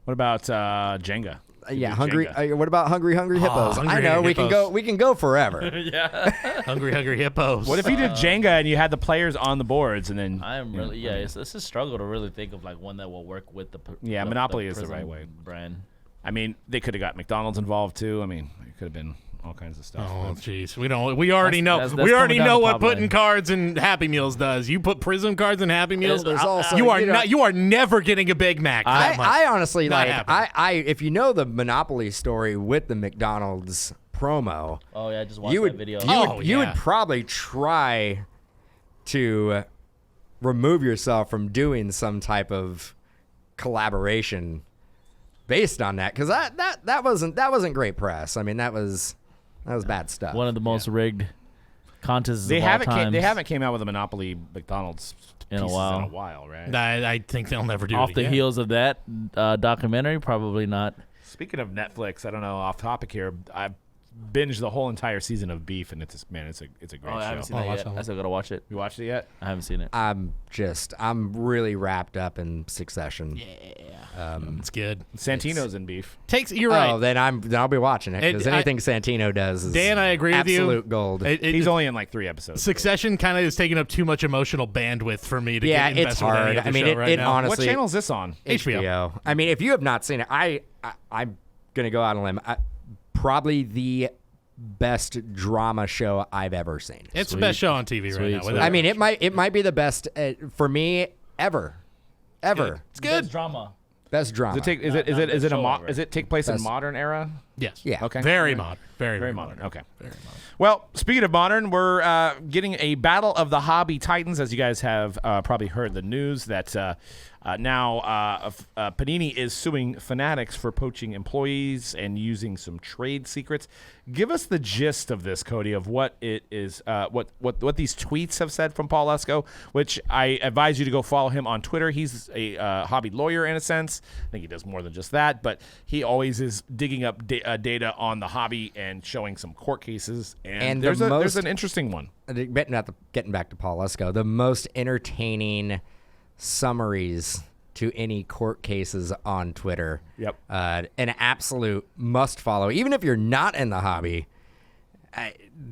Speaker 1: What about Jenga?
Speaker 3: Yeah,
Speaker 1: Do
Speaker 3: hungry.
Speaker 1: Jenga.
Speaker 3: What about Hungry Hippos?
Speaker 4: Hungry
Speaker 3: I know
Speaker 4: Hungry
Speaker 3: we can
Speaker 4: Hippos.
Speaker 3: go. We can go forever.
Speaker 4: Hungry Hippos.
Speaker 1: What if you did Jenga and you had the players on the boards and then?
Speaker 2: I am really it's a struggle to really think of like one that will work with the
Speaker 1: Yeah, Monopoly is the
Speaker 2: Prizm
Speaker 1: right way.
Speaker 2: brand.
Speaker 1: I mean, they could have got McDonald's involved too. I mean, it could have been all kinds of stuff.
Speaker 4: Oh, jeez. We already know.
Speaker 2: that's
Speaker 4: We already
Speaker 2: coming down
Speaker 4: know
Speaker 2: the
Speaker 4: what
Speaker 2: pipeline.
Speaker 4: putting cards in Happy Meals does. You put Prizm cards in Happy Meals.
Speaker 3: There's also-
Speaker 4: you are
Speaker 3: you know-
Speaker 4: not. You are never getting a Big Mac. that much.
Speaker 3: I honestly
Speaker 4: Not
Speaker 3: like.
Speaker 4: happening.
Speaker 3: If you know the Monopoly story with the McDonald's promo,
Speaker 2: Oh yeah, I just watched
Speaker 3: you
Speaker 2: that
Speaker 3: would
Speaker 2: video.
Speaker 3: you
Speaker 4: Oh,
Speaker 3: would
Speaker 4: yeah.
Speaker 3: probably try to remove yourself from doing some type of collaboration based on that, because that wasn't great press. I mean, that was bad stuff.
Speaker 2: One of the most rigged contests
Speaker 1: They
Speaker 2: of all
Speaker 1: haven't
Speaker 2: times.
Speaker 1: they haven't came out with a Monopoly McDonald's
Speaker 2: In a
Speaker 1: pieces
Speaker 2: while.
Speaker 1: in a while, right?
Speaker 4: I think they'll never do
Speaker 2: Off
Speaker 4: it
Speaker 2: the
Speaker 4: again.
Speaker 2: heels of that documentary, probably not.
Speaker 1: Speaking of Netflix, I don't know, off topic here. I binged the whole entire season of Beef, and it's a great
Speaker 2: I
Speaker 1: show.
Speaker 2: haven't seen
Speaker 4: Oh,
Speaker 2: that
Speaker 4: watch
Speaker 2: yet.
Speaker 4: that one.
Speaker 2: I still gotta watch it.
Speaker 1: You watched it yet?
Speaker 2: I haven't seen it.
Speaker 3: I'm really wrapped up in Succession.
Speaker 4: It's good.
Speaker 1: Santino's in Beef.
Speaker 4: You're right.
Speaker 3: Oh, then I'll be watching it, because
Speaker 4: It- I-
Speaker 3: anything Santino does is
Speaker 4: Dan, I agree with you.
Speaker 3: absolute gold.
Speaker 1: He's only in like 3 episodes.
Speaker 4: Succession kind of is taking up too much emotional bandwidth for me to
Speaker 3: Yeah,
Speaker 4: get
Speaker 3: it's
Speaker 4: invested with any
Speaker 3: hard.
Speaker 4: other
Speaker 3: I mean,
Speaker 4: show
Speaker 3: it-
Speaker 4: right
Speaker 3: it
Speaker 4: now.
Speaker 3: honestly-
Speaker 1: What channel is this on?
Speaker 4: HBO.
Speaker 3: I mean, if you have not seen it, I'm gonna go out on a limb. Probably the best drama show I've ever seen.
Speaker 4: It's the best show on TV right
Speaker 2: Sweet,
Speaker 4: now.
Speaker 2: sweet.
Speaker 4: without-
Speaker 3: I mean, it might be the best for me ever.
Speaker 4: It's good.
Speaker 2: Best drama.
Speaker 3: Best drama.
Speaker 1: Does it take? Is
Speaker 2: Not-
Speaker 1: it? Is
Speaker 2: not
Speaker 1: it? Is
Speaker 2: the
Speaker 1: it a?
Speaker 2: show ever.
Speaker 1: Is it take place in
Speaker 3: Best-
Speaker 1: modern era?
Speaker 4: Yes.
Speaker 3: Yeah.
Speaker 1: Okay.
Speaker 4: Very modern. Very,
Speaker 1: Very modern. Okay.
Speaker 4: Very modern.
Speaker 1: Well, speaking of modern, we're getting a battle of the hobby titans. As you guys have probably heard the news that now Panini is suing Fanatics for poaching employees and using some trade secrets. Give us the gist of this, Cody, of what it is, what these tweets have said from Paul Lesko, which I advise you to go follow him on Twitter. He's a hobby lawyer in a sense. I think he does more than just that, but he always is digging up data on the hobby and showing some court cases. And
Speaker 3: the
Speaker 1: there's an interesting one.
Speaker 3: Getting back to Paul Lesko, the most entertaining summaries to any court cases on Twitter.
Speaker 1: Yep.
Speaker 3: An absolute must follow, even if you're not in the hobby.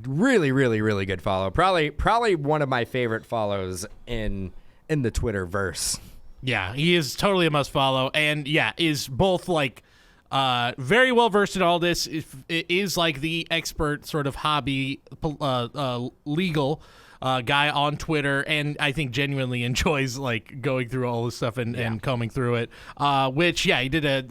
Speaker 3: Really, really, really good follow. Probably one of my favorite follows in the Twitterverse.
Speaker 4: Yeah, he is totally a must follow, and yeah, is both like very well versed in all this. It is like the expert sort of hobby legal guy on Twitter, and I think genuinely enjoys like going through all this stuff and combing through it. Which he did a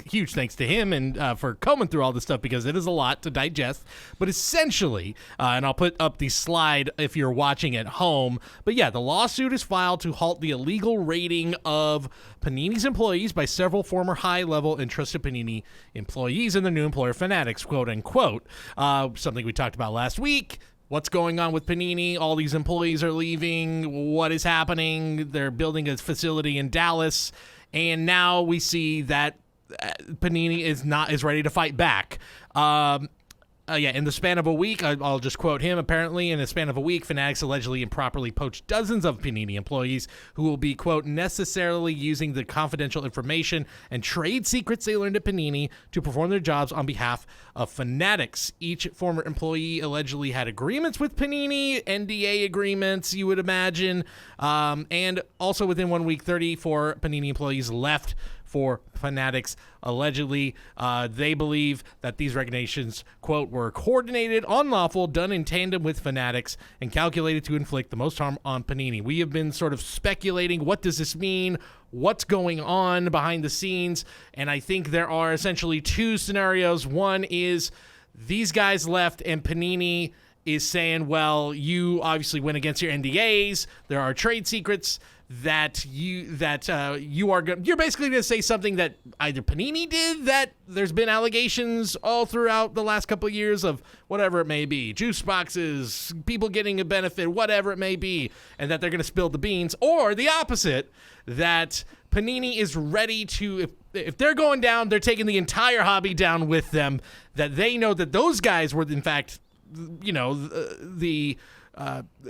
Speaker 4: huge thanks to him and for combing through all this stuff, because it is a lot to digest. But essentially, and I'll put up the slide if you're watching at home. But yeah, the lawsuit is filed to halt the illegal raiding of Panini's employees by several former high-level and trusted Panini employees and their new employer Fanatics, quote unquote. Something we talked about last week. What's going on with Panini? All these employees are leaving. What is happening? They're building a facility in Dallas, and now we see that Panini is ready to fight back. In the span of a week, I'll just quote him. Apparently, in the span of a week, Fanatics allegedly improperly poached dozens of Panini employees who will be, quote, necessarily using the confidential information and trade secrets they learned at Panini to perform their jobs on behalf of Fanatics. Each former employee allegedly had agreements with Panini, NDA agreements, you would imagine, and also within 1 week, 34 Panini employees left for Fanatics. Allegedly, they believe that these resignations, quote, were coordinated, unlawful, done in tandem with Fanatics, and calculated to inflict the most harm on Panini. We have been sort of speculating, what does this mean? What's going on behind the scenes? And I think there are essentially two scenarios. One is these guys left and Panini is saying, well, you obviously went against your NDAs. There are trade secrets. that you're basically going to say something that either Panini did, that there's been allegations all throughout the last couple of years of whatever it may be, juice boxes, people getting a benefit, whatever it may be, and that they're going to spill the beans, or the opposite, that Panini is ready to, if they're going down, they're taking the entire hobby down with them, that they know that those guys were in fact,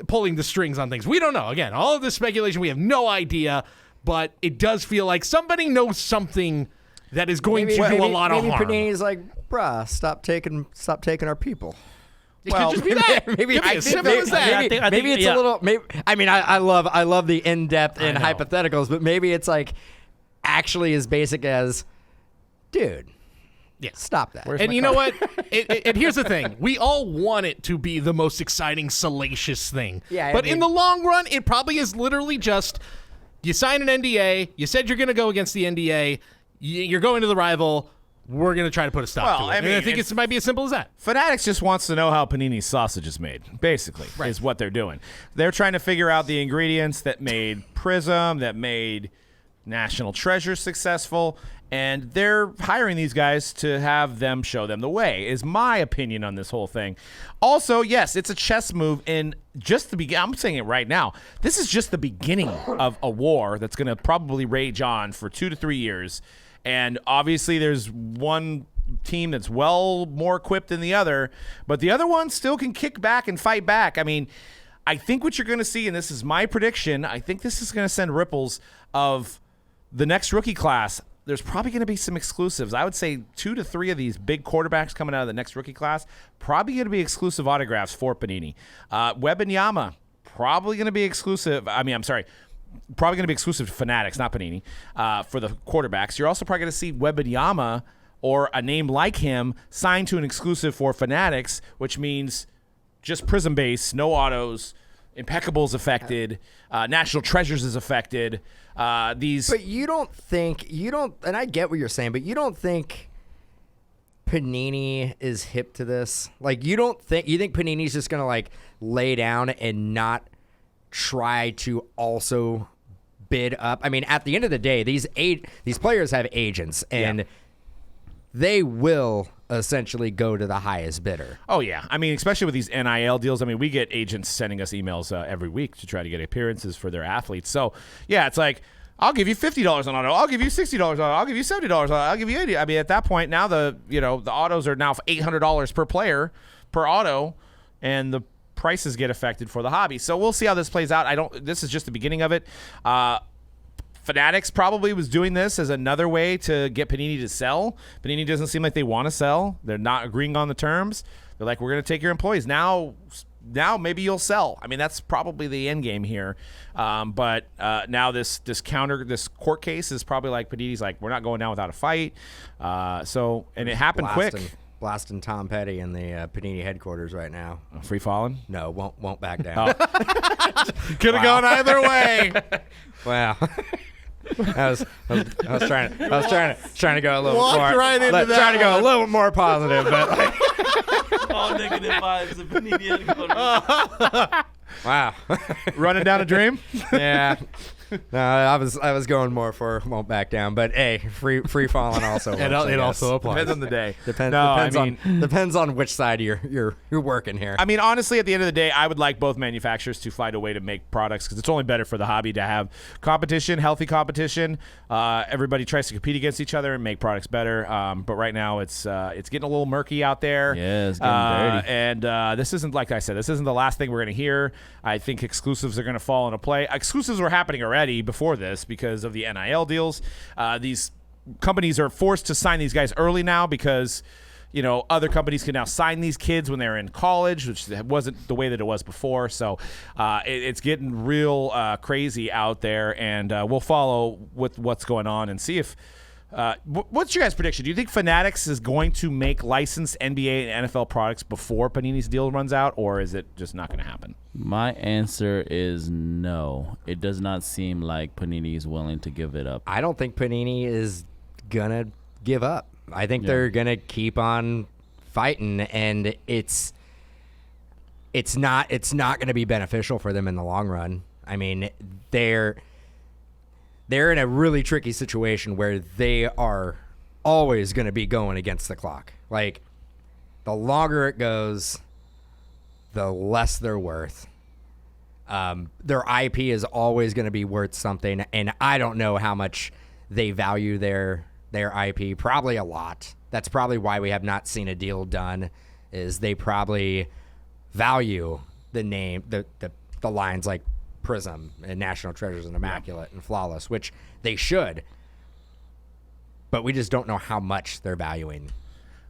Speaker 4: pulling the strings on things. We don't know. Again, all of this speculation, we have no idea, but it does feel like somebody knows something that is going to do a lot of harm.
Speaker 3: Maybe Panini's like, bruh, stop taking our people.
Speaker 4: It could just be that.
Speaker 3: Maybe
Speaker 4: Could be as simple as that.
Speaker 3: Maybe it's a little. I love the in-depth and hypotheticals, but maybe it's like actually as basic as, dude.
Speaker 4: Yeah.
Speaker 3: Stop that.
Speaker 4: And you know what? And here's the thing. We all want it to be the most exciting, salacious thing.
Speaker 3: Yeah,
Speaker 4: but in the long run, it probably is literally just you sign an NDA, you said you're going to go against the NDA, you're going to the rival, we're going to try to put a stop to it. I think it might be as simple as that.
Speaker 1: Fanatics just wants to know how Panini's sausage is made, basically, is what they're doing. They're trying to figure out the ingredients that made Prizm, that made National Treasure successful, and they're hiring these guys to have them show them the way, is my opinion on this whole thing. Also, yes, it's a chess move in just the beginning. I'm saying it right now. This is just the beginning of a war that's going to probably rage on for 2 to 3 years. And obviously there's one team that's well more equipped than the other, but the other one still can kick back and fight back. I mean, I think what you're going to see, and this is my prediction, I think this is going to send ripples of the next rookie class. There's probably going to be some exclusives. I would say 2 to 3 of these big quarterbacks coming out of the next rookie class, probably going to be exclusive autographs for Panini. Wembanyama, probably going to be exclusive. Probably going to be exclusive to Fanatics, not Panini, for the quarterbacks. You're also probably going to see Wembanyama or a name like him signed to an exclusive for Fanatics, which means just Prizm base, no autos, Impeccables affected, National Treasures is affected. But you don't, and I get what you're saying, but you don't think Panini is hip to this? Like, you think Panini's just going to like lay down and not try to also bid up? I mean, at the end of the day, these players have agents, and they will essentially go to the highest bidder. Oh, yeah. I mean, especially with these NIL deals. I mean, we get agents sending us emails every week to try to get appearances for their athletes. So, yeah, it's like, I'll give you $50 on auto. I'll give you $60 on auto. I'll give you $70 on auto. I'll give you $80. I mean, at that point, now the autos are now $800 per player per auto, and the prices get affected for the hobby. So we'll see how this plays out. This is just the beginning of it. Fanatics probably was doing this as another way to get Panini to sell. Panini doesn't seem like they want to sell. They're not agreeing on the terms. They're like, we're going to take your employees. Now maybe you'll sell. I mean, that's probably the end game here. But now this court case is probably like Panini's like, we're not going down without a fight. And it happened quick.
Speaker 3: Blasting Tom Petty in the Panini headquarters right now.
Speaker 1: Free falling?
Speaker 3: No, won't back down.
Speaker 4: Could have gone either way.
Speaker 3: Wow. I was trying to go a little trying to go a little more positive, but like,
Speaker 2: all negative vibes of Panini headquarters.
Speaker 3: Wow.
Speaker 1: Running down a dream?
Speaker 3: Yeah. No, I was going more for won't back down, but hey, free falling also.
Speaker 4: It also applies.
Speaker 1: Depends on the day.
Speaker 3: Depends on which side you're working here.
Speaker 1: I mean, honestly, at the end of the day, I would like both manufacturers to find a way to make products because it's only better for the hobby to have competition, healthy competition. Everybody tries to compete against each other and make products better. But right now, it's getting a little murky out there.
Speaker 2: Yeah, it's getting dirty.
Speaker 1: And this isn't, like I said, this isn't the last thing we're going to hear. I think exclusives are going to fall into play. Exclusives were happening already before this because of the NIL deals. These companies are forced to sign these guys early now because other companies can now sign these kids when they're in college, which wasn't the way that it was before. So it's getting real crazy out there, and we'll follow with what's going on and see if what's your guys' prediction? Do you think Fanatics is going to make licensed NBA and NFL products before Panini's deal runs out, or is it just not going to happen?
Speaker 2: My answer is no. It does not seem like Panini is willing to give it up.
Speaker 3: I don't think Panini is going to give up. I think they're going to keep on fighting, and it's not going to be beneficial for them in the long run. I mean, they're in a really tricky situation where they are always going to be going against the clock. Like, the longer it goes, the less they're worth. Their IP is always going to be worth something, and I don't know how much they value their IP. Probably a lot. That's probably why we have not seen a deal done, is they probably value the name, the lines like Prizm and National Treasures and Immaculate and Flawless, which they should, but we just don't know how much they're valuing.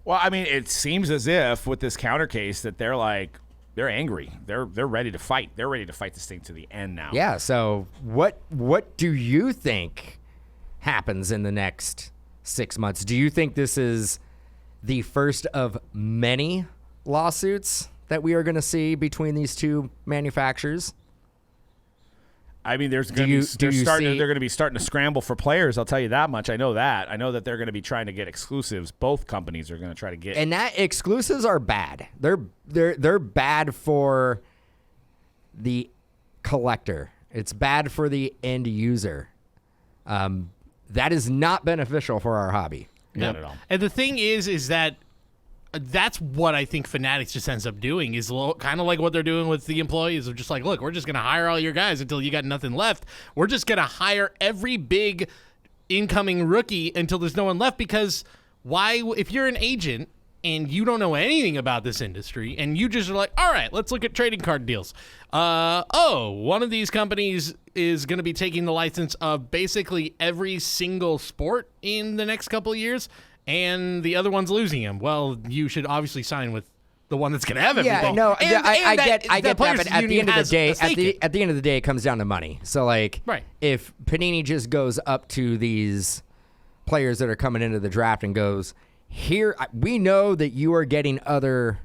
Speaker 1: Well, I mean, it seems as if with this counter case that they're angry. They're ready to fight. They're ready to fight this thing to the end now.
Speaker 3: Yeah, so what do you think happens in the next 6 months? Do you think this is the first of many lawsuits that we are going to see between these two manufacturers?
Speaker 1: I mean, they're going to be starting to scramble for players. I'll tell you that much. I know that. I know that they're going to be trying to get exclusives. Both companies are going to try to get.
Speaker 3: And that exclusives are bad. They're bad for the collector. It's bad for the end user. That is not beneficial for our hobby.
Speaker 1: Not at all.
Speaker 4: And the thing is that that's what I think Fanatics just ends up doing, is kind of like what they're doing with the employees of just like, look, we're just going to hire all your guys until you got nothing left. We're just going to hire every big incoming rookie until there's no one left, because why, if you're an agent and you don't know anything about this industry and you just are like, all right, let's look at trading card deals. One of these companies is going to be taking the license of basically every single sport in the next couple of years, and the other one's losing him. Well, you should obviously sign with the one that's going to have everything.
Speaker 3: Yeah, no, I get that, but at the end of the day, at the end of the day, it comes down to money. So, like,
Speaker 4: right.
Speaker 3: If Panini just goes up to these players that are coming into the draft and goes, here, we know that you are getting other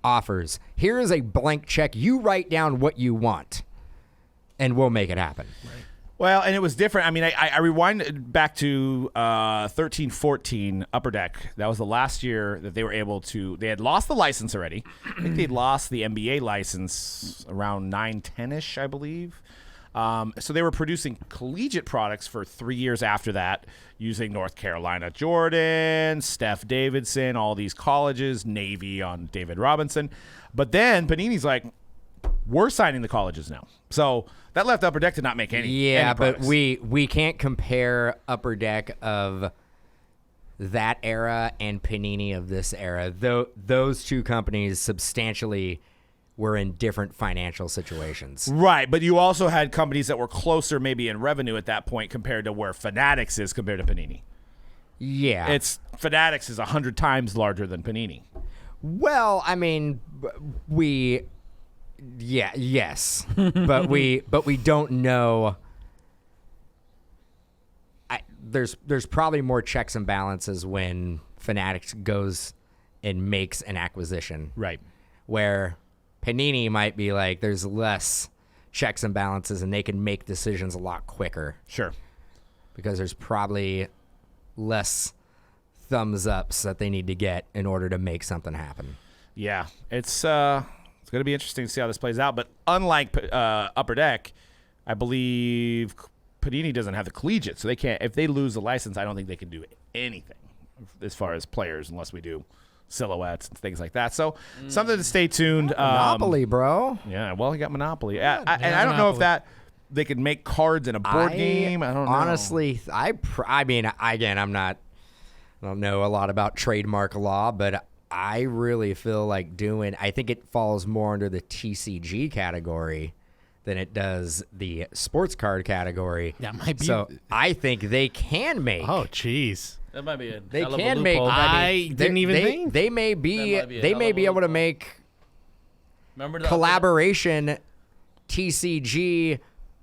Speaker 3: offers. Here is a blank check. You write down what you want, and we'll make it happen. Right.
Speaker 1: Well, and it was different. I mean, I rewind back to 13-14 Upper Deck. That was the last year that they were able to. They had lost the license already. I think they'd lost the NBA license around 9-10-ish, I believe. So they were producing collegiate products for 3 years after that, using North Carolina Jordan, Steph Davidson, all these colleges, Navy on David Robinson. But then Panini's like, we're signing the colleges now. So that left Upper Deck to not make any.
Speaker 3: Yeah,
Speaker 1: any
Speaker 3: but we can't compare Upper Deck of that era and Panini of this era. Those two companies substantially were in different financial situations.
Speaker 1: Right, but you also had companies that were closer maybe in revenue at that point compared to where Fanatics is compared to Panini.
Speaker 3: Yeah.
Speaker 1: Fanatics is 100 times larger than Panini.
Speaker 3: Well, I mean, yes. but we don't know. There's probably more checks and balances when Fanatics goes and makes an acquisition.
Speaker 1: Right.
Speaker 3: Where Panini might be like, there's less checks and balances and they can make decisions a lot quicker.
Speaker 1: Sure.
Speaker 3: Because there's probably less thumbs ups that they need to get in order to make something happen.
Speaker 1: Yeah. It's going to be interesting to see how this plays out. But unlike Upper Deck, I believe Panini doesn't have the collegiate, so they can't. If they lose the license, I don't think they can do anything as far as players unless we do silhouettes and things like that. So something to stay tuned.
Speaker 3: Monopoly, bro.
Speaker 1: Yeah, well, he got Monopoly. And I don't know if that they could make cards in a board game. I don't know.
Speaker 3: Honestly, I mean, again, I don't know a lot about trademark law, but I really feel like I think it falls more under the TCG category than it does the sports card category.
Speaker 4: That might be.
Speaker 3: So I think they can make.
Speaker 4: Oh, jeez.
Speaker 2: That might be a
Speaker 3: They
Speaker 2: hell of a
Speaker 3: can make.
Speaker 2: loophole.
Speaker 4: I didn't even think.
Speaker 3: They may be.
Speaker 2: That might be a
Speaker 3: They
Speaker 2: hell
Speaker 3: may
Speaker 2: of a
Speaker 3: be able to
Speaker 2: loophole.
Speaker 3: make
Speaker 2: Remember the
Speaker 3: collaboration TCG,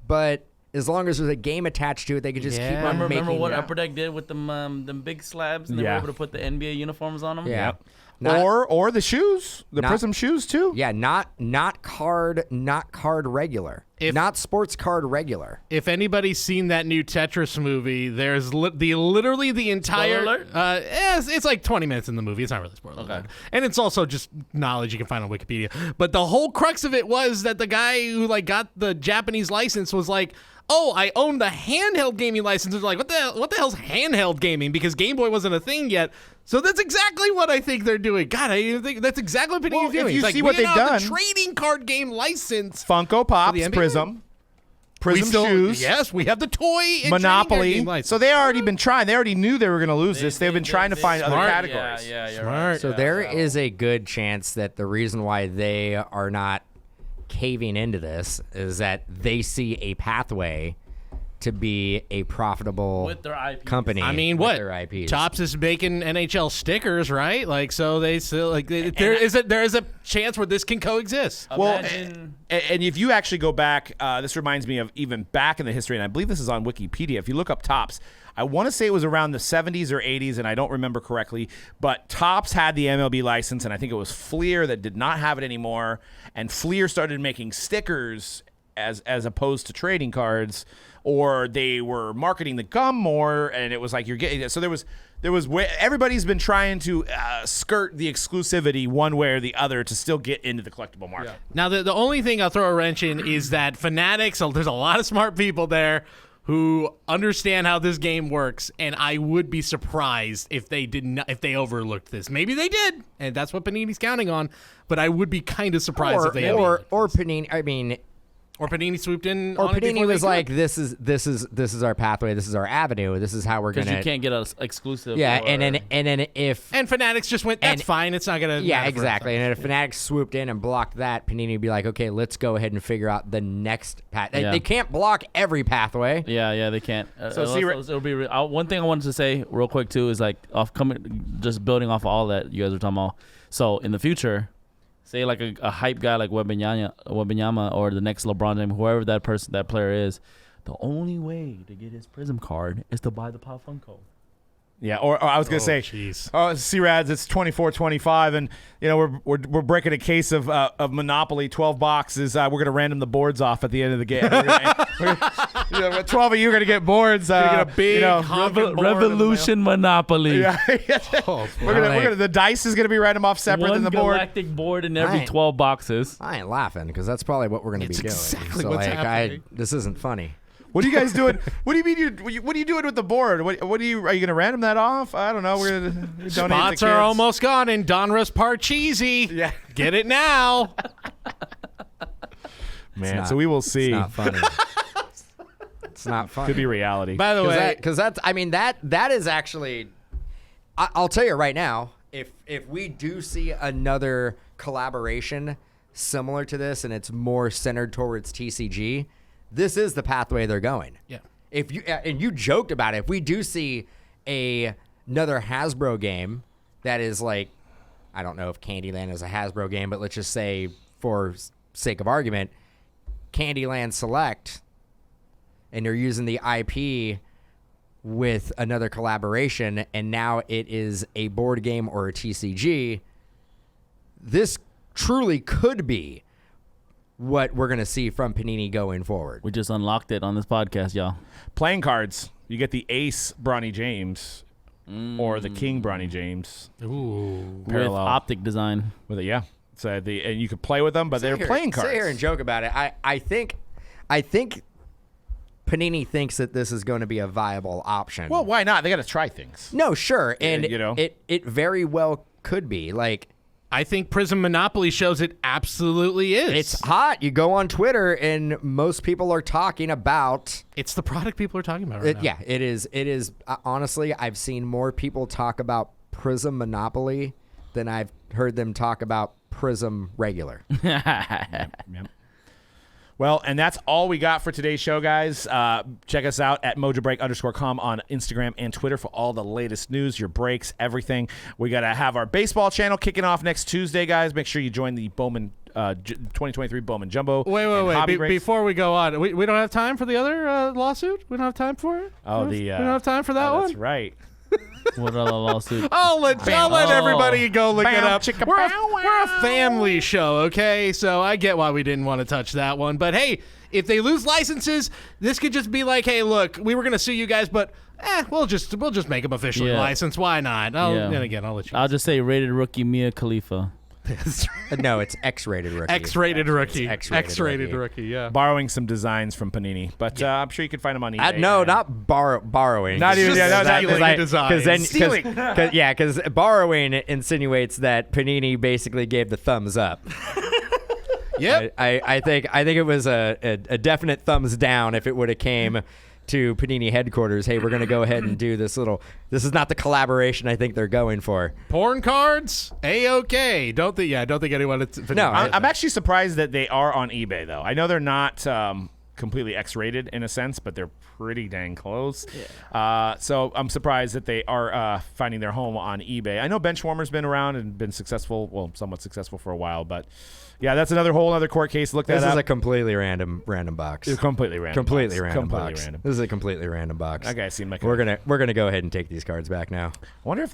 Speaker 3: but as long as there's a game attached to it, they could just keep
Speaker 4: Yeah.
Speaker 3: on making.
Speaker 2: Remember what
Speaker 3: it.
Speaker 2: Upper Deck did with them big slabs, and they
Speaker 1: Yeah.
Speaker 2: were able to put the NBA uniforms on them?
Speaker 3: Yeah.
Speaker 1: Yep.
Speaker 3: Not-
Speaker 1: or the shoes, the
Speaker 3: not-
Speaker 1: Prizm shoes too.
Speaker 3: Yeah, not card regular. not sports card regular.
Speaker 4: If anybody's seen that new Tetris movie, there's literally the entire.
Speaker 2: Spoiler alert?
Speaker 4: It's like 20 minutes in the movie. It's not really spoiler alert. And it's also just knowledge you can find on Wikipedia. But the whole crux of it was that the guy who got the Japanese license was like, oh, I own the handheld gaming license. They're like, what the hell's handheld gaming? Because Game Boy wasn't a thing yet. So that's exactly what I think they're doing. God, I even think that's exactly what Panini's doing.
Speaker 1: If you
Speaker 4: it's
Speaker 1: see
Speaker 4: like,
Speaker 1: what they've done,
Speaker 4: the trading card game license.
Speaker 1: Funko Pops,
Speaker 4: NBA?
Speaker 1: Prizm shoes.
Speaker 4: Yes, we have the toy and
Speaker 1: Monopoly.
Speaker 4: trading card game license.
Speaker 1: So they already been trying. They already knew they were going to lose this. They've been trying to find other categories.
Speaker 2: Yeah, you're
Speaker 4: Smart.
Speaker 2: right.
Speaker 3: So there is a good chance that the reason why they are not caving into this is that they see a pathway to be a profitable
Speaker 2: With their IPs.
Speaker 3: company.
Speaker 4: I mean,
Speaker 3: with
Speaker 4: what?
Speaker 3: their IPs.
Speaker 4: Topps is making NHL stickers, right? Like, so they still there is a chance where this can coexist.
Speaker 1: Well,
Speaker 2: Imagine-
Speaker 1: and if you actually go back, this reminds me of even back in the history, and I believe this is on Wikipedia. If you look up Topps, I want to say it was around the 70s or 80s, and I don't remember correctly, but Topps had the MLB license, and I think it was Fleer that did not have it anymore, and Fleer started making stickers as opposed to trading cards, or they were marketing the gum more, and it was like you're getting. So there was everybody's been trying to skirt the exclusivity one way or the other to still get into the collectible market.
Speaker 4: Now, the only thing I'll throw a wrench in is that Fanatics. There's a lot of smart people there who understand how this game works, and I would be surprised if they did not, if they overlooked this. Maybe they did, and that's what Panini's counting on. But I would be kind of surprised if they
Speaker 3: or Panini. I mean,
Speaker 4: or Panini swooped in.
Speaker 3: or
Speaker 4: on it
Speaker 3: Panini
Speaker 4: before
Speaker 3: was
Speaker 4: they
Speaker 3: like,
Speaker 4: could.
Speaker 3: this is our pathway. This is our avenue. This is how we're
Speaker 2: Because
Speaker 3: gonna.
Speaker 2: you can't get us exclusive.
Speaker 3: Yeah,
Speaker 2: or-
Speaker 3: and then if
Speaker 4: And Fanatics just went, that's fine. It's not gonna.
Speaker 3: yeah,
Speaker 4: matter for us."
Speaker 3: exactly. And if Fanatics swooped in and blocked that, Panini would be like, okay, let's go ahead and figure out the next path.
Speaker 2: Yeah.
Speaker 3: They can't block every pathway.
Speaker 2: Yeah, they can't.
Speaker 1: So see,
Speaker 2: it'll be one thing I wanted to say real quick too is like just building off of all that you guys are talking about. So in the future, say like a hype guy like Wembanyama or the next LeBron James, whoever that player is, the only way to get his Prizm card is to buy the Pop Funko.
Speaker 1: Yeah, or I was gonna say, C-Rads, it's 24-25, and you know we're breaking a case of Monopoly, 12 boxes. We're gonna random the boards off at the end of the game. 12 of you are gonna get boards.
Speaker 4: Gonna get a big honking board
Speaker 2: Revolution Monopoly.
Speaker 1: Yeah, we're gonna the dice is gonna be random off separate
Speaker 2: One
Speaker 1: than the board.
Speaker 2: galactic board in every
Speaker 3: Right.
Speaker 2: 12 boxes.
Speaker 3: I ain't laughing because that's probably what we're gonna be doing.
Speaker 4: exactly
Speaker 3: so
Speaker 4: what's
Speaker 3: like,
Speaker 4: happening.
Speaker 3: this isn't funny.
Speaker 1: What are you guys doing? What do you mean? What are you doing with the board? Are you gonna random that off? I don't know. We're gonna donate to
Speaker 4: Spots
Speaker 1: the
Speaker 4: are
Speaker 1: kids.
Speaker 4: almost gone, and Donruss Parcheesi.
Speaker 1: Yeah.
Speaker 4: Get it now.
Speaker 1: Man,
Speaker 3: not-
Speaker 1: so we will see.
Speaker 3: It's not funny. It's not funny.
Speaker 1: Could be reality.
Speaker 4: By the way,
Speaker 3: Because that's, I mean, that is actually, I'll tell you right now, if we do see another collaboration similar to this and it's more centered towards TCG, this is the pathway they're going.
Speaker 4: Yeah.
Speaker 3: If you and you joked about it, if we do see another Hasbro game that is like, I don't know if Candyland is a Hasbro game, but let's just say for sake of argument, Candyland Select, and you're using the IP with another collaboration, and now it is a board game or a TCG, this truly could be what we're going to see from Panini going forward.
Speaker 2: We just unlocked it on this podcast, y'all.
Speaker 1: Playing cards. You get the Ace Bronny James or the King Bronny James.
Speaker 4: ooh.
Speaker 2: With
Speaker 1: Parallel.
Speaker 2: optic design.
Speaker 1: With it, yeah. So and you could play with them, but they're playing cards.
Speaker 3: Sit here and joke about it. I think Panini thinks that this is going to be a viable option.
Speaker 1: Well, why not? They got to try things.
Speaker 3: no, sure, and
Speaker 1: you know.
Speaker 3: it very well could be. Like,
Speaker 4: I think Prizm Monopoly shows it absolutely is.
Speaker 3: it's hot. You go on Twitter, and most people are talking about
Speaker 4: It's the product people are talking about right
Speaker 3: it.
Speaker 4: now.
Speaker 3: Yeah, it is. It is. Honestly, I've seen more people talk about Prizm Monopoly than I've heard them talk about Prizm regular.
Speaker 1: Yep. Well, and that's all we got for today's show, guys. Check us out at Mojobreak_com on Instagram and Twitter for all the latest news, your breaks, everything. We got to have our baseball channel kicking off next Tuesday, guys. Make sure you join the Bowman 2023 Bowman Jumbo. and Hobby
Speaker 4: Wait.
Speaker 1: Breaks.
Speaker 4: Before we go on, we don't have time for the other lawsuit? We don't have time for it?
Speaker 1: Oh,
Speaker 4: we don't have time for that one?
Speaker 1: That's right.
Speaker 2: What other lawsuit?
Speaker 4: I'll let everybody go look it up.
Speaker 1: chicka,
Speaker 4: We're
Speaker 1: bow,
Speaker 4: a family show, okay? So I get why we didn't want to touch that one. But hey, if they lose licenses, this could just be like, hey, look, we were going to sue you guys, but we'll just make them officially licensed. Why not? And again, I'll let you.
Speaker 2: I'll just say rated rookie Mia Khalifa.
Speaker 3: No, it's X-rated rookie.
Speaker 4: X-rated rookie.
Speaker 3: X-rated
Speaker 4: rookie, yeah.
Speaker 1: Borrowing some designs from Panini, but I'm sure you can find them on eBay.
Speaker 3: No, not borrowing.
Speaker 1: Not even
Speaker 4: Stealing
Speaker 3: Because because borrowing insinuates that Panini basically gave the thumbs up.
Speaker 4: Yep.
Speaker 3: I think it was a definite thumbs down if it would have came to Panini headquarters. Hey, we're going to go ahead and do this little. This is not the collaboration I think they're going for.
Speaker 4: Porn cards, A-OK. Don't think anyone.
Speaker 3: No,
Speaker 1: I'm actually surprised that they are on eBay though. I know they're not completely X-rated in a sense, but they're pretty dang close. Yeah. So I'm surprised that they are finding their home on eBay. I know Benchwarmer's been around and been successful, well, somewhat successful for a while, but yeah, that's another whole other court case. Look that up.
Speaker 3: This is a completely random box.
Speaker 1: It's completely random.
Speaker 3: Completely random
Speaker 1: completely
Speaker 3: box.
Speaker 1: random.
Speaker 3: This is a completely random box.
Speaker 1: That guy seemed like
Speaker 3: we're gonna go ahead and take these cards back now.
Speaker 1: I wonder if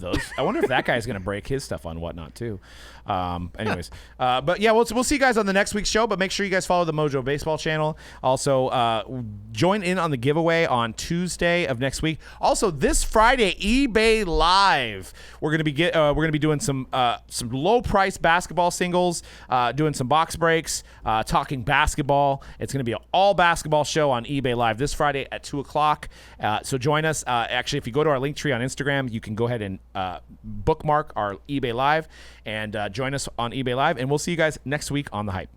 Speaker 1: that guy's gonna break his stuff on Whatnot too. Anyways, but yeah, we'll see you guys on the next week's show. But make sure you guys follow the Mojo Baseball channel. Also, join in on the giveaway on Tuesday of next week. Also, this Friday, eBay Live. We're gonna be doing some low price basketball singles, doing some box breaks, talking basketball. It's gonna be an all basketball show on eBay Live this Friday at 2:00. So join us. Actually, if you go to our link tree on Instagram, you can go ahead and bookmark our eBay Live and join us on eBay Live. And we'll see you guys next week on The Hype.